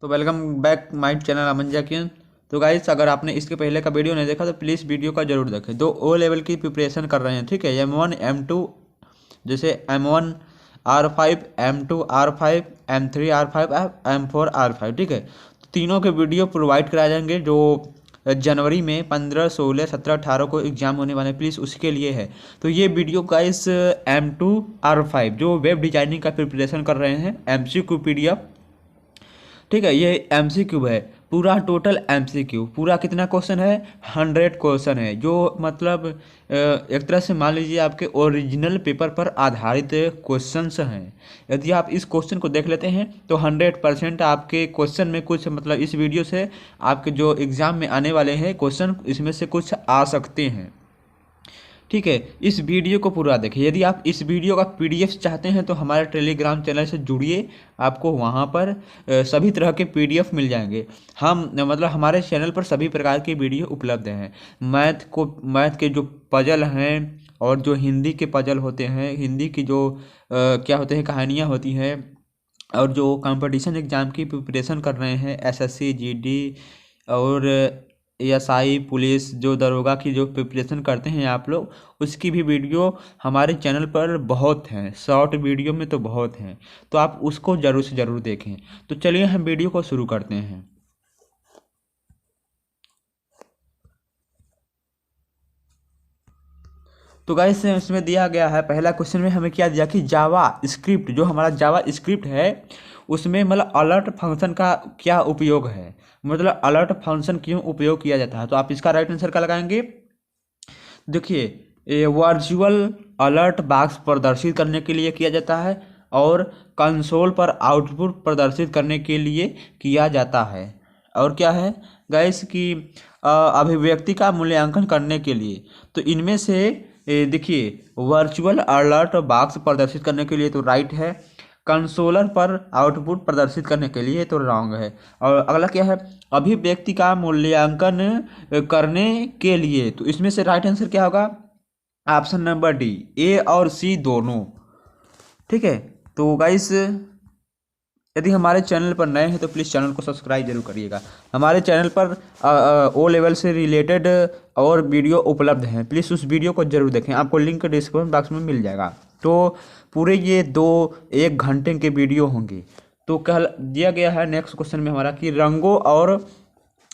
तो welcome back my channel अमन जाकिर। तो guys, अगर आपने इसके पहले का वीडियो नहीं देखा तो प्लीज़ वीडियो का जरूर देखें। दो ओ लेवल की प्रिपरेशन कर रहे हैं, ठीक है। M1 M2, जैसे M1 R5, M2 R5, M3 R5, M4 R5, ठीक है। तो तीनों के वीडियो प्रोवाइड कराए जाएंगे जो जनवरी में 15, 16, 17, 18 को एग्जाम होने वाले हैं, प्लीज़ उसके लिए है। तो ये वीडियो गाइस M2 R5 जो वेब डिजाइनिंग का प्रिपरेशन कर रहे हैं, MCQ PDF, ठीक है। ये MCQ है, पूरा टोटल MCQ। पूरा कितना क्वेश्चन है? 100 क्वेश्चन है, जो मतलब एक तरह से मान लीजिए आपके ओरिजिनल पेपर पर आधारित क्वेश्चंस हैं। यदि आप इस क्वेश्चन को देख लेते हैं तो 100% आपके क्वेश्चन में कुछ मतलब इस वीडियो से आपके जो एग्ज़ाम में आने वाले हैं क्वेश्चन, इसमें से कुछ आ सकते हैं, ठीक है। इस वीडियो को पूरा देखें। यदि आप इस वीडियो का PDF चाहते हैं तो हमारे टेलीग्राम चैनल से जुड़िए, आपको वहाँ पर सभी तरह के PDF मिल जाएंगे। हम मतलब हमारे चैनल पर सभी प्रकार की वीडियो उपलब्ध हैं। मैथ के जो पजल हैं और जो हिंदी के पजल होते हैं, हिंदी की जो क्या होते हैं, कहानियाँ होती हैं, और जो कंपटीशन एग्ज़ाम की प्रिपरेशन कर रहे हैं, SSC GD और ASI पुलिस, जो दरोगा की जो प्रिपरेशन करते हैं आप लोग, उसकी भी वीडियो हमारे चैनल पर बहुत हैं। शॉर्ट वीडियो में तो बहुत हैं, तो आप उसको ज़रूर से ज़रूर देखें। तो चलिए हम वीडियो को शुरू करते हैं। तो गाइस, इसमें दिया गया है, पहला क्वेश्चन में हमें क्या दिया कि जावा स्क्रिप्ट, जो हमारा जावा स्क्रिप्ट है उसमें मतलब अलर्ट फंक्शन का क्या उपयोग है, मतलब अलर्ट फंक्शन क्यों उपयोग किया जाता है। तो आप इसका राइट आंसर क्या लगाएंगे? देखिए, ये वर्चुअल अलर्ट बॉक्स प्रदर्शित करने के लिए किया जाता है और कंसोल पर आउटपुट प्रदर्शित करने के लिए किया जाता है। और क्या है गाइस कि अभिव्यक्ति का मूल्यांकन करने के लिए। तो इनमें से देखिए, वर्चुअल अलर्ट बॉक्स प्रदर्शित करने के लिए तो राइट है, कंसोलर पर आउटपुट प्रदर्शित करने के लिए तो रॉन्ग है। और अगला क्या है? अभिव्यक्ति का मूल्यांकन करने के लिए। तो इसमें से राइट आंसर क्या होगा? ऑप्शन नंबर डी, A और C दोनों, ठीक है। तो गाइस, यदि हमारे चैनल पर नए हैं तो प्लीज़ चैनल को सब्सक्राइब जरूर करिएगा। हमारे चैनल पर ओ लेवल से रिलेटेड और वीडियो उपलब्ध हैं, प्लीज़ उस वीडियो को जरूर देखें, आपको लिंक डिस्क्रिप्शन बॉक्स में मिल जाएगा। तो पूरे ये 1 घंटे के वीडियो होंगे। तो कल दिया गया है नेक्स्ट क्वेश्चन में हमारा कि रंगों और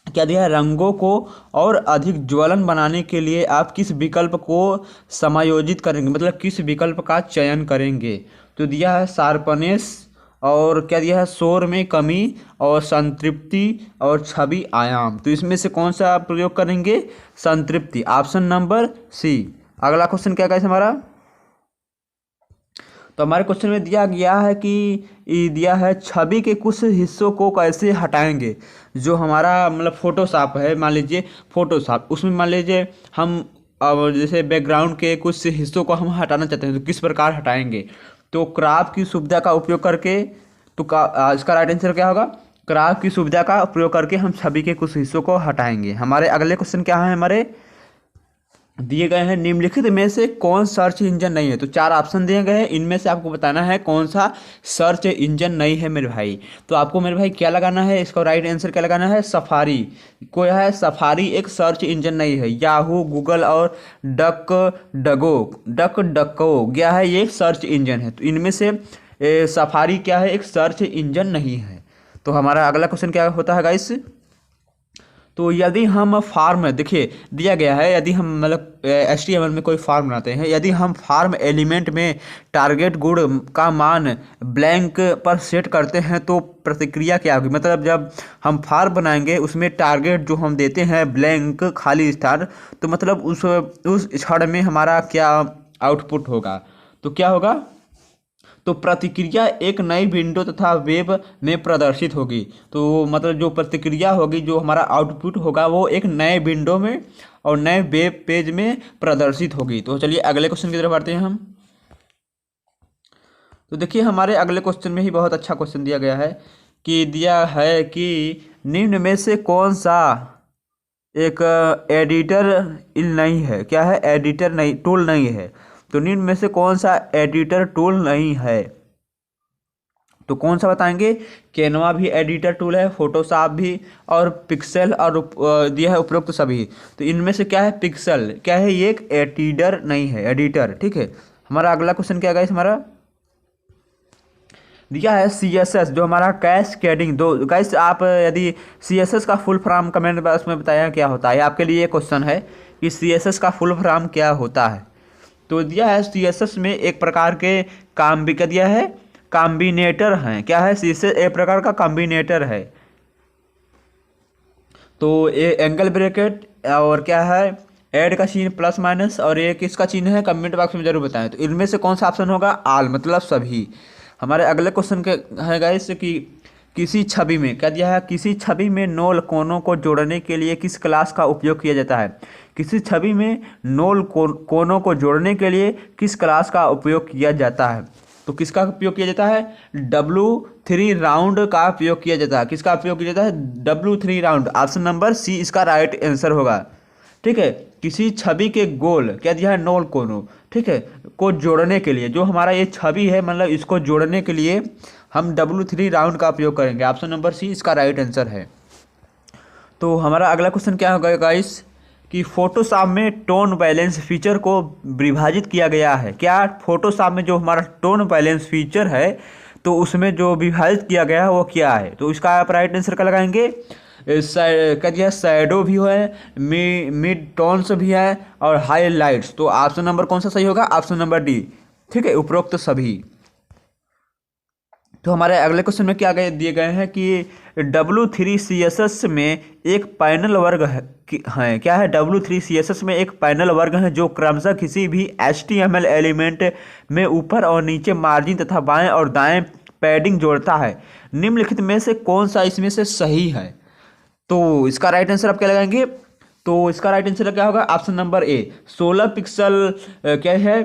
क्या दिया है, रंगों को और अधिक ज्वलन बनाने के लिए आप किस विकल्प को समायोजित करेंगे, मतलब किस विकल्प का चयन करेंगे। तो दिया है शार्पनेस, और क्या दिया है, शोर में कमी, और संतृप्ति, और छवि आयाम। तो इसमें से कौन सा आप प्रयोग करेंगे? संतृप्ति, ऑप्शन नंबर C। अगला क्वेश्चन क्या है हमारा? तो हमारे क्वेश्चन में दिया गया है कि दिया है छवि के कुछ हिस्सों को कैसे हटाएंगे। जो हमारा मतलब फोटोशॉप है, मान लीजिए फोटोशॉप, उसमें मान लीजिए हम अब जैसे बैकग्राउंड के कुछ हिस्सों को हम हटाना चाहते हैं तो किस प्रकार हटाएंगे। तो क्रॉप की सुविधा का उपयोग करके। तो इसका राइट आंसर क्या होगा? क्रॉप की सुविधा का उपयोग करके हम छवि के कुछ हिस्सों को हटाएंगे। हमारे अगले क्वेश्चन क्या है, हमारे दिए गए हैं निम्नलिखित में से कौन सर्च इंजन नहीं है। तो 4 ऑप्शन दिए गए हैं, इनमें से आपको बताना है कौन सा सर्च इंजन नहीं है मेरे भाई। तो आपको मेरे भाई क्या लगाना है, इसका राइट आंसर क्या लगाना है? सफारी। कोई है, सफारी एक सर्च इंजन नहीं है। याहू, गूगल और डक डको क्या है, ये सर्च इंजन है। तो इनमें से सफारी क्या है, एक सर्च इंजन नहीं है। तो हमारा अगला क्वेश्चन क्या होता है गाइस? तो यदि हम फार्म, देखिए दिया गया है, यदि हम मतलब HTML में कोई फार्म बनाते हैं, यदि हम फार्म एलिमेंट में टारगेट गुण का मान ब्लैंक पर सेट करते हैं तो प्रतिक्रिया क्या होगी। मतलब जब हम फार्म बनाएंगे उसमें टारगेट जो हम देते हैं ब्लैंक, खाली स्थान, तो मतलब उस क्षण में हमारा क्या आउटपुट होगा। तो क्या होगा? तो प्रतिक्रिया एक नई विंडो तथा वेब में प्रदर्शित होगी। तो मतलब जो प्रतिक्रिया होगी, जो हमारा आउटपुट होगा, वो एक नए विंडो में और नए वेब पेज में प्रदर्शित होगी। तो चलिए अगले क्वेश्चन की तरफ बढ़ते हैं हम। तो देखिए, हमारे अगले क्वेश्चन में ही बहुत अच्छा क्वेश्चन दिया गया है कि दिया है कि निम्न में से कौन सा एक एडिटर नहीं है। क्या है? एडिटर नहीं, टूल नहीं है। तो निम्न में से कौन सा एडिटर टूल नहीं है? तो कौन सा बताएंगे? कैनवा भी एडिटर टूल है, फोटोशॉप भी, और पिक्सेल और दिया है उपरोक्त सभी। तो इनमें से क्या है? पिक्सेल क्या है? ये एक एडिटर नहीं है, एडिटर। ठीक है, हमारा अगला क्वेश्चन क्या गाइस? हमारा दिया है CSS, जो हमारा कैस्केडिंग। दो गाइस, आप यदि CSS का फुल फॉर्म कमेंट बॉक्स में बताया क्या होता है, आपके लिए क्वेश्चन है कि CSS का फुल फॉर्म क्या होता है। तो दिया है CSS में एक प्रकार के काम भी कर दिया है, कॉम्बिनेटर हैं। क्या है? CSS एक प्रकार का कॉम्बिनेटर है। तो ये एंगल ब्रैकेट और क्या है? ऐड का चिन्ह प्लस माइनस, और ये किसका चिन्ह है? कमेंट बॉक्स में जरूर बताएं। तो इनमें से कौन सा ऑप्शन होगा? आल, मतलब सभी। हमारे अगले क्वेश्चन के है गाइस कि किसी छवि में क्या दिया है? किसी छवि में नोल कोनों को जोड़ने के लिए किस क्लास का उपयोग किया जाता है? किसी छवि में नोल कोनों को जोड़ने के लिए किस क्लास का उपयोग किया जाता है? तो किसका उपयोग किया जाता है? W3 राउंड का उपयोग किया जाता है। किसका उपयोग किया जाता है? W3 round. Option number C इसका राइट आंसर होगा। ठीक है, किसी छवि के गोल क्या दिया है? नोल कोनों, ठीक है, को जोड़ने के लिए, जो हमारा ये छवि है मतलब इसको जोड़ने के लिए हम W3 राउंड का उपयोग करेंगे। ऑप्शन नंबर सी इसका राइट आंसर है। तो हमारा अगला क्वेश्चन क्या होगा गाइस कि फोटोशॉप में टोन बैलेंस फीचर को विभाजित किया गया है। क्या? फोटोशॉप में जो हमारा टोन बैलेंस फीचर है तो उसमें जो विभाजित किया गया है वो क्या है? तो इसका आप राइट आंसर क्या लगाएंगे? क्या दिया? शैडो भी है, मिड टोन्स भी है, और हाईलाइट्स। तो ऑप्शन नंबर कौन सा सही होगा? Option number D. ठीक है, उपरोक्त सभी। तो हमारे अगले क्वेश्चन में क्या दिए गए हैं कि W3 CSS में एक पैनल वर्ग है। क्या है? W3 CSS में एक पैनल वर्ग है जो क्रमशः किसी भी HTML एलिमेंट में ऊपर और नीचे मार्जिन तथा बाएं और दाएं पैडिंग जोड़ता है। निम्नलिखित में से कौन सा इसमें से सही है? तो इसका राइट आंसर आप क्या लगाएंगे? तो इसका राइट आंसर क्या होगा? ऑप्शन नंबर ए, 16 पिक्सल क्या है?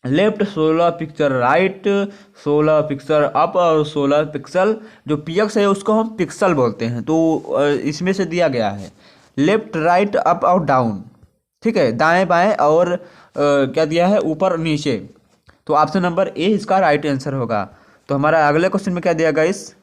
Left, 16 pixel right, 16 pixel up, और 16 पिक्सल जो PX है उसको हम पिक्सल बोलते हैं। तो इसमें से दिया गया है लेफ्ट, राइट, अप और डाउन। ठीक है, दाएं बाएं और क्या दिया है? ऊपर नीचे। तो ऑप्शन नंबर ए इसका राइट आंसर होगा। तो हमारा अगले क्वेश्चन में क्या दिया गाइस?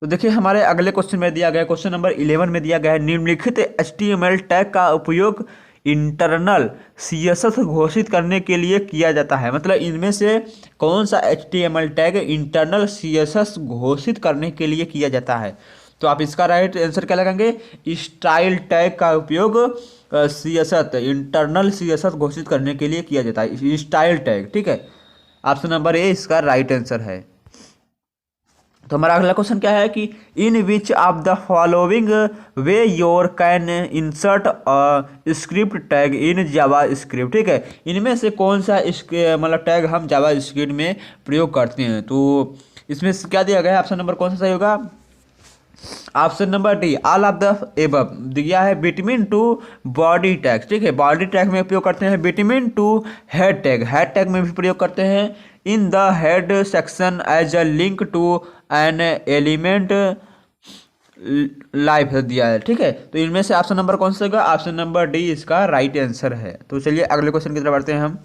तो देखिए, हमारे अगले क्वेश्चन में दिया गया, क्वेश्चन नंबर 11 में दिया गया है निम्नलिखित HTML टैग का उपयोग इंटरनल CSS घोषित करने के लिए किया जाता है। मतलब इनमें से कौन सा HTML टैग इंटरनल CSS घोषित करने के लिए किया जाता है? तो आप इसका राइट आंसर क्या लगाएंगे? स्टाइल टैग का उपयोग CSS इंटरनल CSS घोषित करने के लिए किया जाता है, स्टाइल टैग। ठीक है, ऑप्शन नंबर ए इसका राइट आंसर है। तो हमारा अगला क्वेश्चन क्या है कि in which of the following way your can insert script tag in JavaScript. ठीक है, इनमें से कौन सा मतलब टैग हम जावा स्क्रिप्ट में प्रयोग करते हैं? तो इसमें से क्या दिया गया है? ऑप्शन नंबर कौन सा सही होगा? Option number D, all of the above. दिया है बिटवीन टू बॉडी टैग। ठीक है, बॉडी टैग में उपयोग करते हैं। Between two head tag, head tag में भी प्रयोग करते हैं। In the head section as a link to an element life दिया है। ठीक है, तो इनमें से ऑप्शन नंबर कौन सा होगा? ऑप्शन नंबर डी इसका राइट आंसर है। तो चलिए अगले क्वेश्चन की तरफ बढ़ते हैं हम।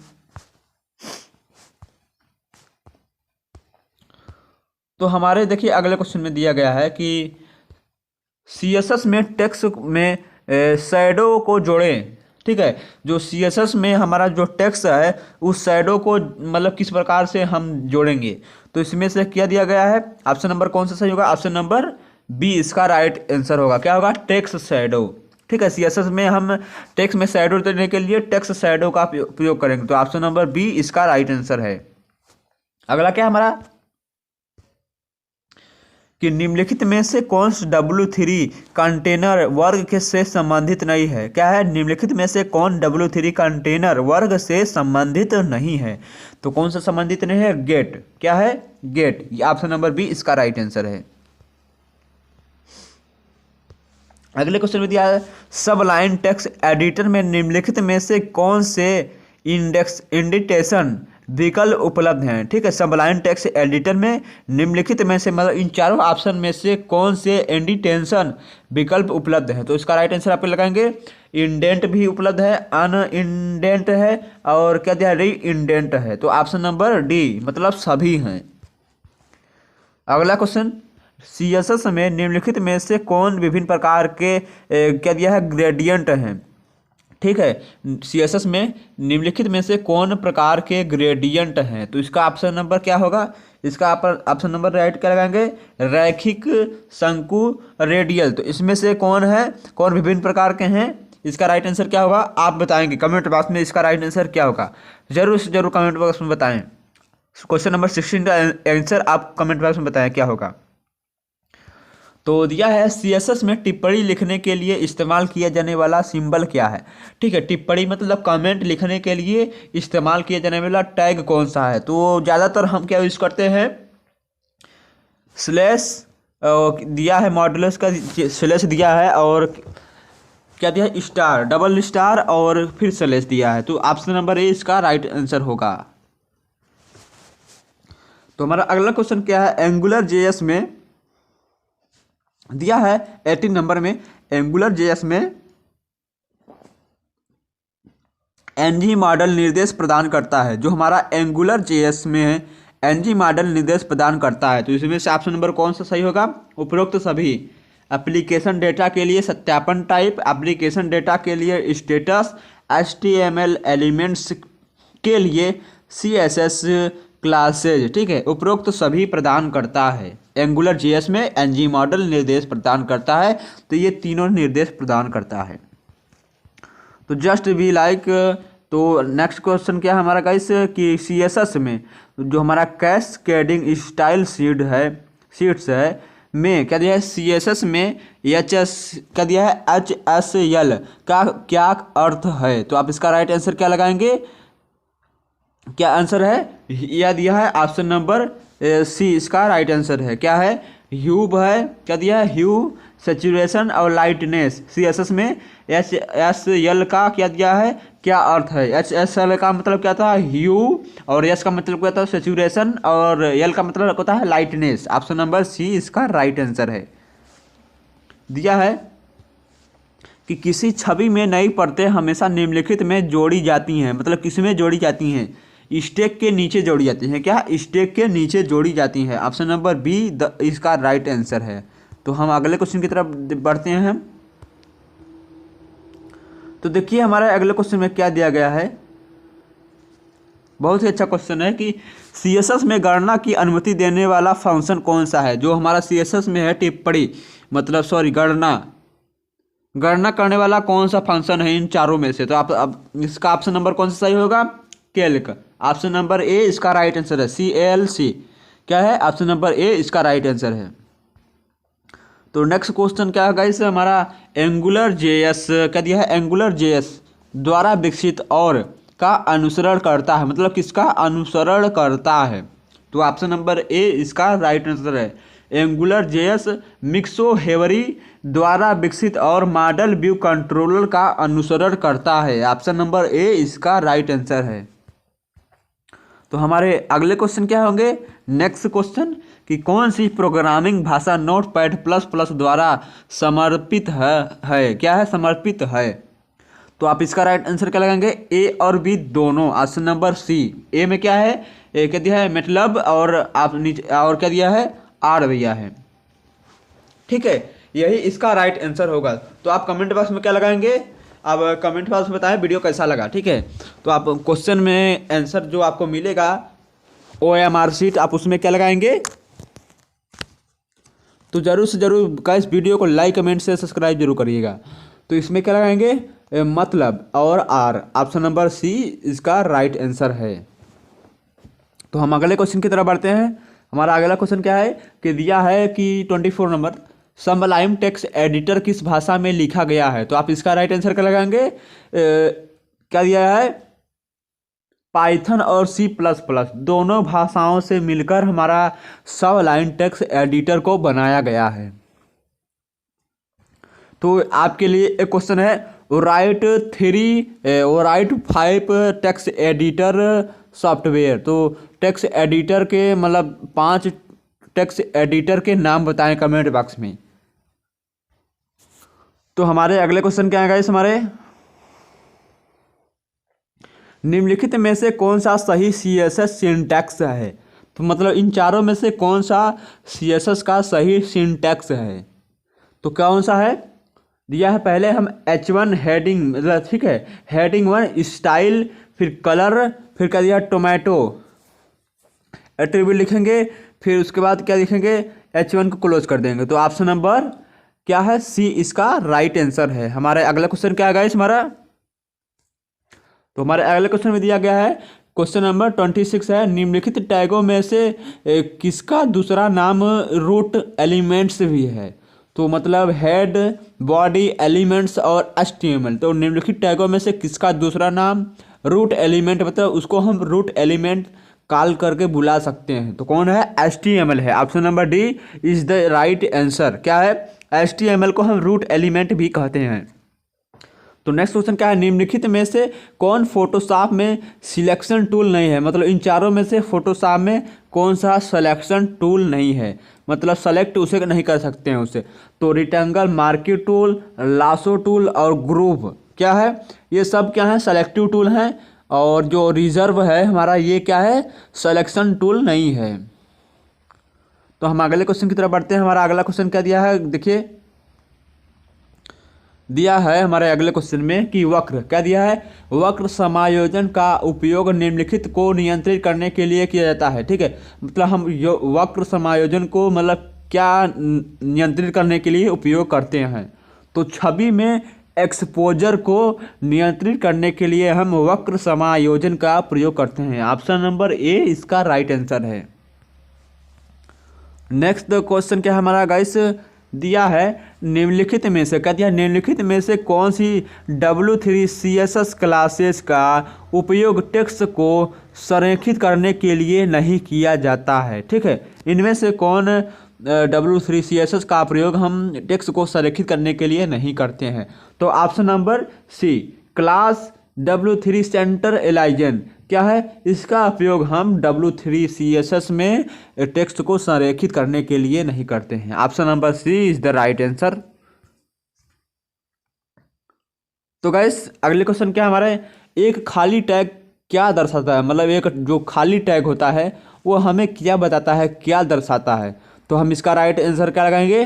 तो हमारे देखिए अगले क्वेश्चन में दिया गया है कि CSS में टेक्स्ट में शैडो को जोड़ें। ठीक है, जो CSS में हमारा जो टेक्स्ट है उस शैडो को मतलब किस प्रकार से हम जोड़ेंगे? तो इसमें से क्या दिया गया है? ऑप्शन नंबर कौन सा सही होगा? ऑप्शन नंबर बी इसका राइट आंसर होगा। क्या होगा? Text shadow. ठीक है, CSS में हम टेक्स्ट में शैडो देने के लिए टेक्स्ट शैडो का प्रयोग करेंगे। तो ऑप्शन नंबर बी इसका राइट आंसर है। अगला क्या हमारा कि निम्नलिखित में से कौन सा W3 कंटेनर वर्ग के से संबंधित नहीं है? क्या है? निम्नलिखित में से कौन W3 कंटेनर वर्ग से संबंधित नहीं है? तो कौन सा संबंधित नहीं है? गेट। क्या है? गेट। ये ऑप्शन नंबर बी इसका राइट आंसर है। अगले क्वेश्चन में दिया है सबलाइन टेक्स्ट एडिटर में निम्नलिखित में से कौन से इंडेक्सेशन विकल्प उपलब्ध हैं। ठीक है, सबलाइन टेक्स्ट एडिटर में निम्नलिखित में से मतलब इन चारों ऑप्शन में से कौन से इंडिटेंशन विकल्प उपलब्ध है? तो इसका राइट आंसर आप लगाएंगे इंडेंट भी उपलब्ध है, अन इंडेंट है और क्या दिया री इंडेंट है। तो ऑप्शन नंबर डी मतलब सभी हैं। अगला क्वेश्चन, सीएसएस में निम्नलिखित में से कौन विभिन्न प्रकार के क्या दिया है ग्रेडियंट हैं? ठीक है, सीएसएस में निम्नलिखित में से कौन प्रकार के ग्रेडियंट हैं? तो इसका ऑप्शन नंबर क्या होगा? इसका ऑप्शन नंबर राइट क्या लगाएंगे? रैखिक, शंकु, रेडियल। तो इसमें से कौन है, कौन विभिन्न प्रकार के हैं? इसका राइट आंसर क्या होगा आप बताएंगे कमेंट बॉक्स में। इसका राइट आंसर क्या होगा जरूर से जरूर कमेंट बॉक्स में बताएं। क्वेश्चन नंबर 16 का आंसर आप कमेंट बॉक्स में बताएं क्या होगा। तो दिया है सीएसएस में टिप्पणी लिखने के लिए इस्तेमाल किया जाने वाला सिंबल क्या है? ठीक है, टिप्पणी मतलब कमेंट लिखने के लिए इस्तेमाल किया जाने वाला टैग कौन सा है? तो ज़्यादातर हम क्या यूज़ करते हैं? स्लैश दिया है, मॉडुलस का स्लैश दिया है और क्या दिया है स्टार, डबल स्टार और फिर स्लैश दिया है। तो ऑप्शन नंबर ए इसका राइट आंसर होगा। तो हमारा अगला क्वेश्चन क्या है? एंगुलर जेएस में दिया है 18 नंबर में, एंगुलर जेएस में एनजी मॉडल निर्देश प्रदान करता है। जो हमारा एंगुलर जेएस में है एनजी मॉडल निर्देश प्रदान करता है। तो इसमें से ऑप्शन नंबर कौन सा सही होगा? उपरोक्त सभी। एप्लीकेशन डेटा के लिए सत्यापन टाइप, एप्लीकेशन डेटा के लिए स्टेटस, एचटीएमएल एलिमेंट्स के लिए सीएसएस क्लासेज। ठीक है, उपरोक्त सभी प्रदान करता है। एंगुलर जेएस में एनजी मॉडल निर्देश प्रदान करता है। तो ये तीनों निर्देश प्रदान करता है। तो जस्ट बी लाइक। तो नेक्स्ट क्वेश्चन क्या है हमारा गाइस कि सीएसएस में जो हमारा कैस्केडिंग स्टाइल शीट्स है में क्या दिया है? सीएसएस में एचएस क्या दिया है? एचएसएल का क्या अर्थ है? तो आप इसका राइट आंसर क्या लगाएंगे? क्या आंसर है? यह दिया है ऑप्शन नंबर सी इसका राइट आंसर है। क्या है? ह्यू है, क्या दिया है? ह्यू, सैचुरेशन और लाइटनेस। सीएसएस में एच एस एल का क्या दिया है? क्या अर्थ है? एच एस एल का मतलब क्या था? ह्यू, और एस का मतलब क्या था? सैचुरेशन, और एल का मतलब होता है लाइटनेस। ऑप्शन नंबर सी इसका राइट आंसर है। दिया है कि किसी छवि में नई परतें हमेशा निम्नलिखित में जोड़ी जाती हैं। मतलब किस में जोड़ी जाती हैं? स्टैक के नीचे जोड़ी जाती हैं। क्या? स्टैक के नीचे जोड़ी जाती हैं। ऑप्शन नंबर बी इसका राइट आंसर है। तो हम अगले क्वेश्चन की तरफ बढ़ते हैं। तो देखिए हमारे अगले क्वेश्चन में क्या दिया गया है। बहुत ही अच्छा क्वेश्चन है कि सीएसएस में गणना की अनुमति देने वाला फंक्शन कौन सा है? जो हमारा सीएसएस में है टिप्पणी मतलब गणना करने वाला कौन सा फंक्शन है इन चारों में से? तो आप अब इसका ऑप्शन नंबर कौन सा सही होगा? कैल्क। ऑप्शन नंबर ए इसका राइट आंसर है। CALC क्या है? ऑप्शन नंबर ए इसका राइट आंसर है। तो नेक्स्ट क्वेश्चन क्या है गाइस हमारा? एंगुलर जेएस क्या दिया है? एंगुलर जेएस द्वारा विकसित और का अनुसरण करता है। मतलब किसका अनुसरण करता है? तो ऑप्शन नंबर ए इसका राइट आंसर है। एंगुलर जेएस मिक्सो हेवरी द्वारा विकसित और मॉडल व्यू कंट्रोलर का अनुसरण करता है। ऑप्शन नंबर ए इसका राइट आंसर है। तो हमारे अगले क्वेश्चन क्या होंगे? नेक्स्ट क्वेश्चन कि कौन सी प्रोग्रामिंग भाषा नोटपैड++ द्वारा समर्पित है? क्या है? समर्पित है। तो आप इसका राइट आंसर क्या लगाएंगे? ए और बी दोनों। ऑप्शन नंबर सी। ए में क्या है? ए क्या दिया है? मतलब, और आप नीचे और क्या दिया है? आर दिया है। ठीक है, यही इसका राइट आंसर होगा। तो आप कमेंट बॉक्स में क्या लगाएंगे? अब कमेंट बॉक्स में बताएं वीडियो कैसा लगा। ठीक है, तो आप क्वेश्चन में आंसर जो आपको मिलेगा OMR शीट आप उसमें क्या लगाएंगे? तो जरूर से जरूर गाइस वीडियो को लाइक कमेंट से सब्सक्राइब जरूर करिएगा। तो इसमें क्या लगाएंगे? मतलब और आर। ऑप्शन नंबर सी इसका राइट आंसर है। तो हम अगले क्वेश्चन की तरफ बढ़ते हैं। हमारा अगला क्वेश्चन क्या है कि दिया है कि 24 नंबर सबलाइन टेक्स्ट एडिटर किस भाषा में लिखा गया है? तो आप इसका राइट आंसर क्या लगाएंगे? क्या दिया है? पाइथन और C++ दोनों भाषाओं से मिलकर हमारा सबलाइन टेक्स्ट एडिटर को बनाया गया है। तो आपके लिए एक क्वेश्चन है, राइट 5 टेक्स्ट एडिटर सॉफ्टवेयर। तो टेक्स्ट एडिटर के मतलब 5 टेक्स्ट एडिटर के नाम बताएं कमेंट बॉक्स में। तो हमारे अगले क्वेश्चन क्या है गाइस, हमारे निम्नलिखित में से कौन सा सही सीएसएस सिंटैक्स है। तो मतलब इन चारों में से कौन सा सीएसएस का सही सिंटैक्स है। तो कौन सा है दिया है, पहले हम H1 हेडिंग मतलब ठीक है, हेडिंग 1 स्टाइल, फिर कलर, फिर क्या दिया टोमेटो एट्रीब्यूट लिखेंगे, फिर उसके बाद क्या लिखेंगे H1 को क्लोज कर देंगे। तो ऑप्शन नंबर क्या है, सी इसका राइट आंसर है। हमारे अगला क्वेश्चन क्या है गाइस हमारा, तो हमारे अगले क्वेश्चन में दिया गया है क्वेश्चन नंबर 26 है, निम्नलिखित टैगों में से किसका दूसरा नाम रूट एलिमेंट्स भी है। तो मतलब हेड, बॉडी, एलिमेंट्स और HTML। तो निम्नलिखित टैगों में से किसका दूसरा नाम रूट एलिमेंट, मतलब उसको हम रूट एलिमेंट कॉल करके बुला सकते हैं। तो कौन है, HTML है। Option number D is the right answer. क्या है, HTML को हम रूट एलिमेंट भी कहते हैं। तो नेक्स्ट क्वेश्चन क्या है, निम्नलिखित में से कौन फोटोशॉप में सिलेक्शन टूल नहीं है। मतलब इन चारों में से फोटोशॉप में कौन सा सिलेक्शन टूल नहीं है, मतलब सेलेक्ट उसे नहीं कर सकते हैं उसे। तो rectangle, marking tool, lasso tool और ग्रुप क्या है, ये सब क्या है सेलेक्टिव टूल हैं। और जो रिजर्व है हमारा ये क्या है, सिलेक्शन टूल नहीं है। तो हम अगले क्वेश्चन की तरफ बढ़ते हैं। हमारा अगला क्वेश्चन क्या दिया है, देखिए दिया है हमारे अगले क्वेश्चन में कि वक्र क्या दिया है, वक्र समायोजन का उपयोग निम्नलिखित को नियंत्रित करने के लिए किया जाता है। ठीक है, मतलब हम वक्र समायोजन को मतलब क्या नियंत्रित करने के लिए उपयोग करते हैं। तो छवि में एक्सपोजर को नियंत्रित करने के लिए हम वक्र समायोजन का प्रयोग करते हैं। ऑप्शन नंबर ए इसका राइट आंसर है। नेक्स्ट क्वेश्चन क्या है हमारा गाइस, दिया है निम्नलिखित में से, क्या दिया, निम्नलिखित में से कौन सी W3 CSS क्लासेस का उपयोग टेक्स्ट को संरेखित करने के लिए नहीं किया जाता है। ठीक है, इनमें से कौन W3 CSS का प्रयोग हम टेक्स्ट को संरेखित करने के लिए नहीं करते हैं। तो option number C class W3 center एलाइजन क्या है, इसका उपयोग हम W3 CSS में टेक्स्ट को संरेखित करने के लिए नहीं करते हैं। Option number C is the right answer. तो गाइस अगले क्वेश्चन क्या है हमारे, एक खाली टैग क्या दर्शाता है। मतलब एक जो खाली टैग होता है वो हमें क्या बताता है, क्या दर्शाता है। तो हम इसका राइट आंसर क्या लगाएंगे,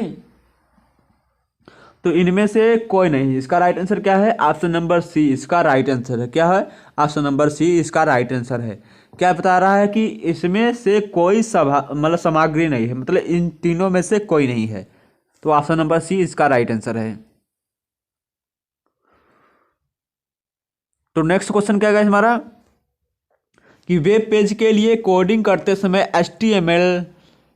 तो इनमें से कोई नहीं। इसका राइट आंसर क्या है, ऑप्शन नंबर सी इसका राइट आंसर है। क्या है, ऑप्शन नंबर सी इसका राइट आंसर है। क्या बता रहा है कि इसमें से कोई मतलब सामग्री नहीं है, मतलब इन तीनों में से कोई नहीं है। तो ऑप्शन नंबर सी इसका राइट आंसर है। तो नेक्स्ट क्वेश्चन क्या है हमारा, कि वेब पेज के लिए कोडिंग करते समय HTML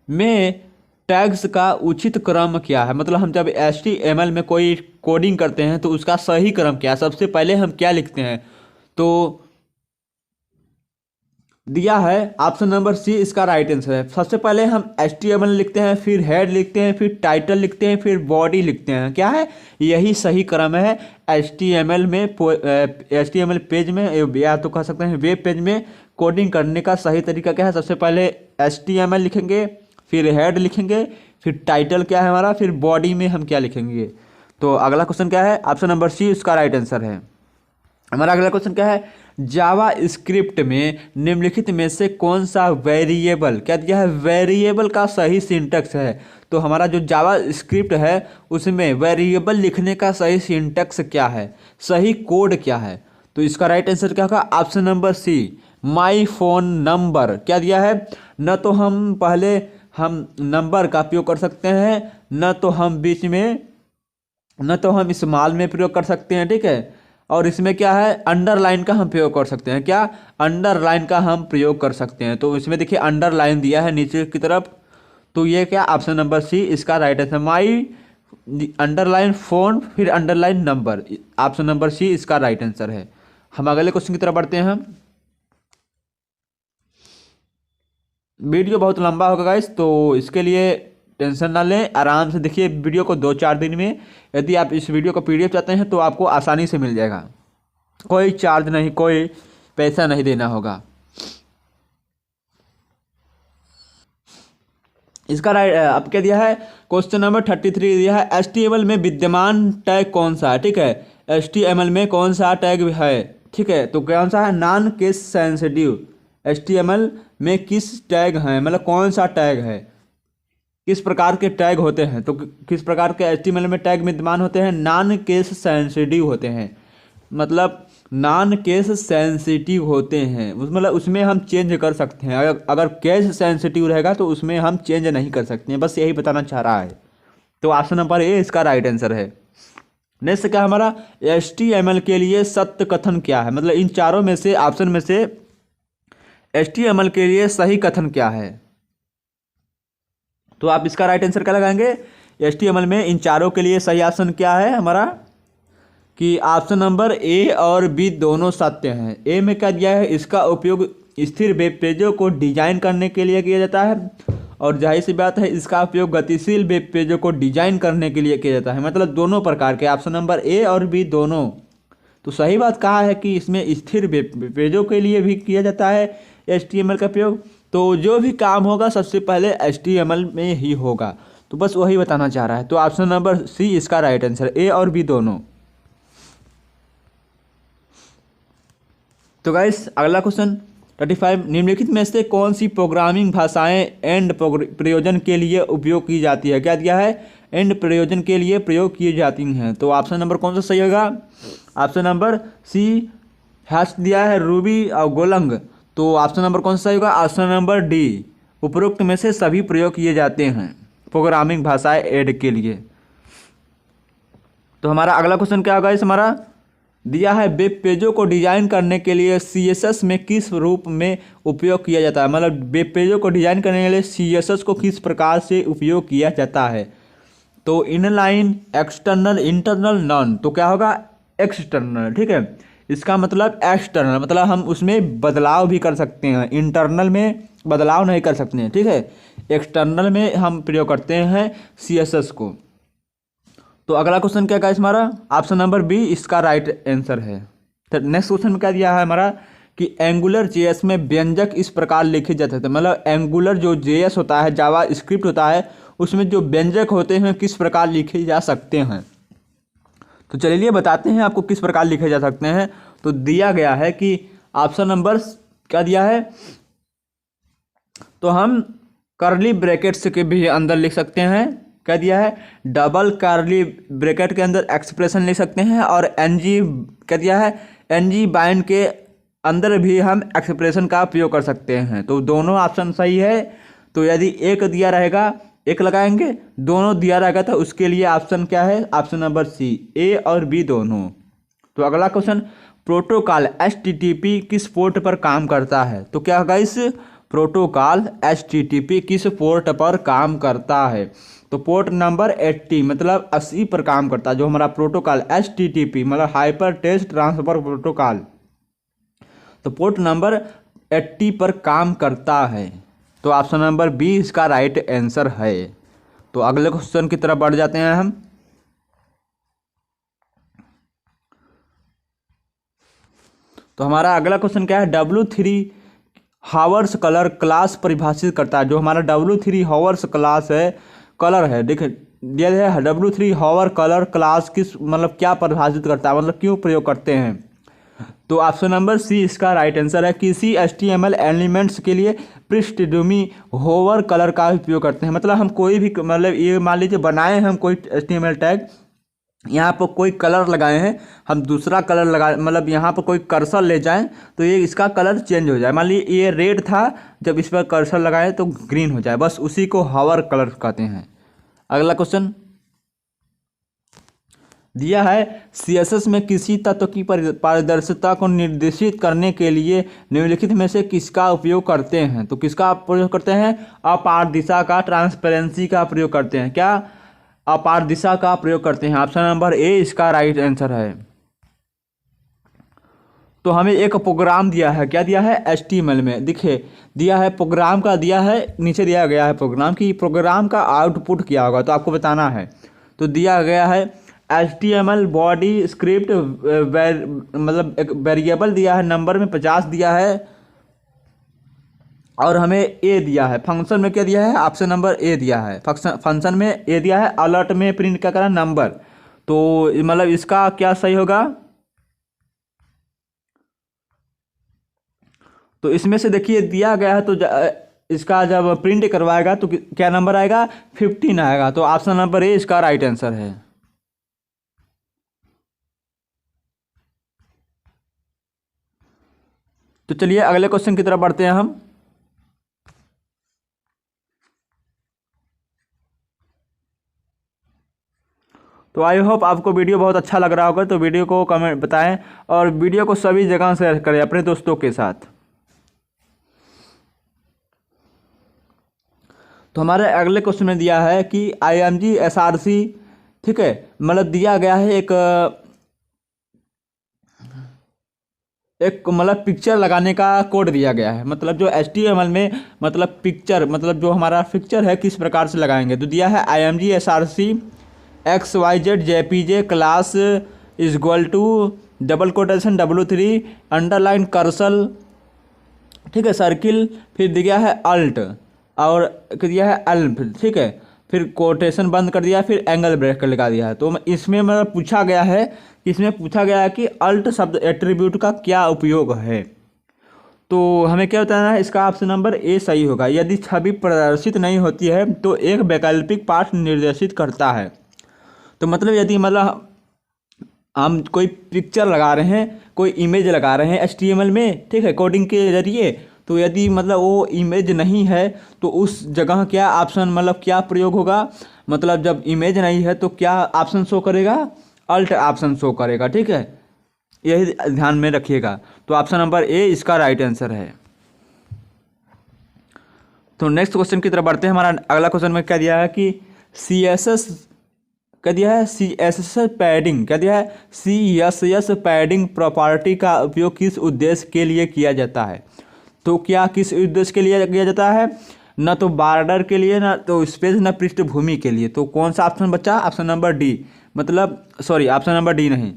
में टैग्स का उचित क्रम क्या है। मतलब हम जब HTML में कोई कोडिंग करते हैं तो उसका सही क्रम क्या है, सबसे पहले हम क्या लिखते हैं। तो दिया है ऑप्शन नंबर सी इसका राइट आंसर है। सबसे पहले हम HTML लिखते हैं, फिर हेड लिखते हैं, फिर टाइटल लिखते हैं, फिर बॉडी लिखते हैं। क्या है, यही सही क्रम है। HTML पेज में या तो कह सकते हैं वेब पेज में कोडिंग करने का सही तरीका क्या है, सबसे पहले HTML लिखेंगे, फिर हेड लिखेंगे, फिर टाइटल क्या है हमारा, फिर बॉडी में हम क्या लिखेंगे। तो अगला क्वेश्चन क्या है, ऑप्शन नंबर सी उसका राइट आंसर है। हमारा अगला क्वेश्चन क्या है, जावा स्क्रिप्ट में निम्नलिखित में से कौन सा वेरिएबल क्या दिया है, वेरिएबल का सही सिंटैक्स है। तो हमारा जो जावा स्क्रिप्ट है उसमें वेरिएबल लिखने का सही सिंटैक्स क्या है, सही कोड क्या है। तो इसका राइट आंसर क्या होगा, option number C my phone number. क्या दिया है, न तो हम पहले हम नंबर का प्रयोग कर सकते हैं, न तो हम बीच में, न तो हम स्मॉल में प्रयोग कर सकते हैं। ठीक है, और इसमें क्या है अंडरलाइन का हम प्रयोग कर सकते हैं। क्या, अंडरलाइन का हम प्रयोग कर सकते हैं। तो इसमें देखिए अंडरलाइन दिया है नीचे की तरफ, तो ये क्या ऑप्शन नंबर सी इसका right answer, my underline phone फिर underline number, option number C इसका राइट आंसर है। हम अगले क्वेश्चन की तरफ बढ़ते हैं। वीडियो बहुत लंबा होगा गाइस, तो इसके लिए टेंशन ना लें, आराम से देखिए वीडियो को 2-4 दिन में। यदि आप इस वीडियो को PDF चाहते हैं तो आपको आसानी से मिल जाएगा, कोई चार्ज नहीं, कोई पैसा नहीं देना होगा। इसका राइट अब क्या दिया है, क्वेश्चन नंबर 33 दिया है HTML में विद्यमान टैग कौन सा है। ठीक है, HTML में कौन सा टैग है। ठीक है, तो कौन सा है, नॉन केस सेंसिटिव। HTML में किस टैग है, मतलब कौन सा टैग है, किस प्रकार के टैग होते हैं। तो किस प्रकार के HTML में टैग विद्यमान होते हैं, नॉन केस सेंसिटिव होते हैं। मतलब नॉन केस सेंसिटिव होते हैं, मतलब उसमें हम चेंज कर सकते हैं। अगर केस सेंसिटिव रहेगा तो उसमें हम चेंज नहीं कर सकते हैं, बस यही बताना चाह रहा है। तो ऑप्शन नंबर ए इसका राइट आंसर है। नेक्स्ट क्या हमारा, HTML के लिए सत्य कथन क्या है, मतलब इन चारों में से ऑप्शन में से HTML के लिए सही कथन क्या है। तो आप इसका राइट आंसर क्या लगाएंगे, HTML में इन चारों के लिए सही ऑप्शन क्या है हमारा, कि ऑप्शन नंबर ए और बी दोनों सत्य हैं। ए में क्या दिया है, इसका उपयोग स्थिर वेब पेजों को डिजाइन करने के लिए किया जाता है, और जाहिर सी बात है इसका उपयोग गतिशील वेब पेजों को डिजाइन करने के लिए किया जाता है। मतलब दोनों प्रकार के, ऑप्शन नंबर ए और बी दोनों। तो सही बात कहा है कि इसमें स्थिर वेब पेजों के लिए भी किया जाता है HTML का उपयोग। तो जो भी काम होगा सबसे पहले HTML में ही होगा, तो बस वही बताना चाह रहा है। तो ऑप्शन नंबर सी इसका राइट आंसर, ए और बी दोनों। तो गाइस अगला क्वेश्चन 35, निम्नलिखित में से कौन सी प्रोग्रामिंग भाषाएं एंड प्रयोजन के लिए उपयोग की जाती है। क्या दिया है, एंड प्रयोजन के लिए प्रयोग की जाती हैं। तो ऑप्शन नंबर कौन सा सही होगा, ऑप्शन नंबर सी हैश दिया है रूबी और गोलंग। तो ऑप्शन नंबर कौन सा सही होगा, ऑप्शन नंबर डी, उपरोक्त में से सभी प्रयोग किए जाते हैं प्रोग्रामिंग भाषाएं एड के लिए। तो हमारा अगला क्वेश्चन क्या होगा, इस हमारा दिया है वेब पेजों को डिजाइन करने के लिए CSS में किस रूप में उपयोग किया जाता है। मतलब वेब पेजों को डिजाइन करने के लिए CSS को किस प्रकार से उपयोग किया जाता है। तो इनलाइन, एक्सटर्नल, इंटरनल, नॉन। तो क्या होगा, एक्सटर्नल। ठीक है, इसका मतलब एक्सटर्नल, मतलब हम उसमें बदलाव भी कर सकते हैं, इंटरनल में बदलाव नहीं कर सकते हैं। ठीक है, एक्सटर्नल में हम प्रयोग करते हैं CSS को। तो अगला क्वेश्चन क्या का हमारा, ऑप्शन नंबर बी इसका राइट आंसर है। तो नेक्स्ट क्वेश्चन क्या दिया है हमारा, कि एंगुलर JS में व्यंजक इस प्रकार लिखे जाते हैं। मतलब एंगुलर जो JS होता है, जावा स्क्रिप्ट होता है, उसमें जो व्यंजक होते हैं किस प्रकार लिखे जा सकते हैं। तो चलिए बताते हैं आपको किस प्रकार लिखे जा सकते हैं। तो दिया गया है कि ऑप्शन नंबर क्या दिया है, तो हम कर्ली ब्रैकेट्स के भी अंदर लिख सकते हैं। क्या दिया है, डबल कर्ली ब्रैकेट के अंदर एक्सप्रेशन लिख सकते हैं, और NG क्या दिया है, NG बाइंड के अंदर भी हम एक्सप्रेशन का उपयोग कर सकते हैं। तो दोनों ऑप्शन सही है। तो यदि एक दिया रहेगा एक लगाएंगे, दोनों दिया रहेगा तो उसके लिए ऑप्शन क्या है, ऑप्शन नंबर सी, ए और बी दोनों। तो अगला क्वेश्चन, प्रोटोकॉल HTTP किस पोर्ट पर काम करता है। तो क्या होगा, इस प्रोटोकॉल HTTP किस पोर्ट पर काम करता है। तो पोर्ट नंबर 80 मतलब 80 पर काम करता है जो हमारा प्रोटोकॉल HTTP मतलब हाइपर टेक्स्ट ट्रांसफर प्रोटोकॉल। तो पोर्ट नंबर 80 पर काम करता है। तो ऑप्शन नंबर बी इसका राइट आंसर है। तो अगले क्वेश्चन की तरफ बढ़ जाते हैं हम। तो हमारा अगला क्वेश्चन क्या है, W3 हावर्स कलर क्लास परिभाषित करता है। जो हमारा W3 हावर्स क्लास है, कलर है, देखिए दिया है W3 हावर कलर क्लास किस मतलब क्या परिभाषित करता है, मतलब क्यों प्रयोग करते हैं। तो ऑप्शन नंबर सी इसका राइट आंसर है, किसी HTML एलिमेंट्स के लिए पृष्ठभूमि होवर कलर का उपयोग करते हैं। मतलब हम कोई भी, मतलब ये मान लीजिए बनाए हम कोई HTML टैग, यहाँ पर कोई कलर लगाए हैं, हम दूसरा कलर लगा, मतलब यहाँ पर कोई कर्सर ले जाएं तो ये इसका कलर चेंज हो जाए। मान लीजिए ये रेड था, जब इस पर कर्सर लगाएं तो ग्रीन हो जाए, बस उसी को हावर कलर कहते हैं। अगला क्वेश्चन दिया है, CSS में किसी तत्व की पारदर्शिता को निर्देशित करने के लिए निम्नलिखित में से किसका उपयोग करते हैं। तो किसका प्रयोग करते हैं, अपारदिशा का, ट्रांसपेरेंसी का प्रयोग करते हैं। क्या, अपारदिशा का प्रयोग करते हैं। ऑप्शन नंबर ए इसका राइट आंसर है। तो हमें एक प्रोग्राम दिया है, क्या दिया है, HTML में देखिए दिया है प्रोग्राम का, दिया है नीचे दिया गया है प्रोग्राम की, प्रोग्राम का आउटपुट क्या होगा तो आपको बताना है। तो दिया गया है HTML बॉडी स्क्रिप्ट मतलब एक वेरिएबल दिया है, नंबर में 50 दिया है, और हमें ए दिया है, फंक्शन में क्या दिया है, ऑप्शन नंबर ए दिया है, फंक्शन में ए दिया है, अलर्ट में प्रिंट क्या करा, नंबर। तो मतलब इसका क्या सही होगा, तो इसमें से देखिए दिया गया है, तो इसका जब प्रिंट करवाएगा तो क्या नंबर आएगा, 15 आएगा। तो ऑप्शन नंबर ए इसका राइट आंसर है। तो चलिए अगले क्वेश्चन की तरफ बढ़ते हैं हम। तो आई होप आपको वीडियो बहुत अच्छा लग रहा होगा, तो वीडियो को कमेंट बताएं और वीडियो को सभी जगह शेयर करें अपने दोस्तों के साथ। तो हमारे अगले क्वेश्चन में दिया है कि IMG SRC, ठीक है, मतलब दिया गया है एक मतलब पिक्चर लगाने का कोड दिया गया है, मतलब जो HTML में मतलब पिक्चर, मतलब जो हमारा पिक्चर है किस प्रकार से लगाएंगे। तो दिया है IMG SRC XYZ JPG class is equal to double quotation W3 underline कर्सल, ठीक है, सर्किल, फिर दिया है अल्ट और दिया है अल्फ, ठीक है, फिर कोटेशन बंद कर दिया, फिर एंगल ब्रेक कर लगा दिया है। तो इसमें मतलब पूछा गया है कि इसमें पूछा गया है कि अल्ट शब्द एट्रीब्यूट का क्या उपयोग है। तो हमें क्या बताना है, इसका ऑप्शन नंबर ए सही होगा। यदि छवि प्रदर्शित नहीं होती है तो एक वैकल्पिक पाठ निर्देशित करता है। तो मतलब यदि मतलब हम कोई पिक्चर लगा रहे हैं, कोई इमेज लगा रहे हैं HTML में, ठीक है, कोडिंग के जरिए, तो यदि मतलब वो इमेज नहीं है तो उस जगह क्या ऑप्शन मतलब क्या प्रयोग होगा, मतलब जब इमेज नहीं है तो क्या ऑप्शन शो करेगा, अल्ट ऑप्शन शो करेगा, ठीक है, यही ध्यान में रखिएगा। तो ऑप्शन नंबर ए इसका राइट आंसर है। तो नेक्स्ट क्वेश्चन की तरफ बढ़ते हैं। हमारा अगला क्वेश्चन में क्या दिया है कि CSS क्या दिया है, CSS पैडिंग क्या दिया है, CSS पैडिंग प्रॉपर्टी का उपयोग किस उद्देश्य के लिए किया जाता है। तो क्या किस उद्देश्य के लिए किया जाता है, ना तो बॉर्डर के लिए, ना तो स्पेस, ना पृष्ठभूमि के लिए। तो कौन सा ऑप्शन बचा, ऑप्शन नंबर डी, मतलब सॉरी ऑप्शन नंबर डी नहीं,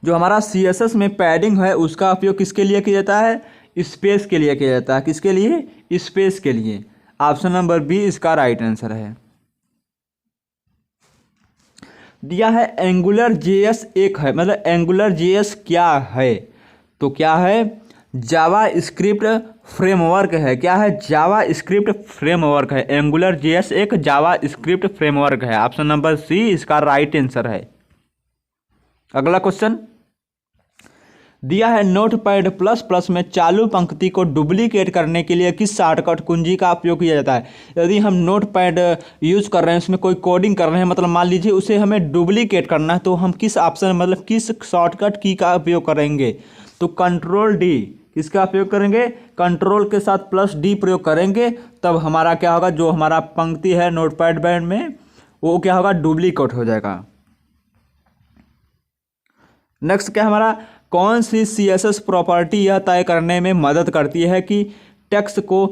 जो हमारा CSS में पैडिंग है उसका उपयोग किसके लिए किया जाता है, स्पेस के लिए किया जाता है। किसके लिए, स्पेस के लिए। ऑप्शन नंबर बी इसका राइट आंसर है। दिया है एंगुलर JS एक है, मतलब एंगुलर JS क्या है, तो क्या है, जावा स्क्रिप्ट फ्रेमवर्क है। क्या है, जावा स्क्रिप्ट फ्रेमवर्क है। एंगुलर JS एक जावा स्क्रिप्ट फ्रेमवर्क है। ऑप्शन नंबर सी इसका राइट आंसर है। अगला क्वेश्चन दिया है नोटपैड++ में चालू पंक्ति को डुप्लीकेट करने के लिए किस शॉर्टकट कुंजी का उपयोग किया जाता है। यदि हम नोटपैड यूज कर रहे हैं, उसमें कोई कोडिंग कर रहे हैं, मतलब मान लीजिए उसे हमें डुप्लीकेट करना है, तो हम किस ऑप्शन मतलब किस शॉर्टकट की का उपयोग करेंगे। तो कंट्रोल डी, किसका उपयोग करेंगे, कंट्रोल के साथ +D प्रयोग करेंगे, तब हमारा क्या होगा, जो हमारा पंक्ति है नोटपैड में वो क्या होगा, डुप्लीकेट हो जाएगा। नेक्स्ट क्या हमारा, कौन सी CSS प्रॉपर्टी यह तय करने में मदद करती है कि टेक्स्ट को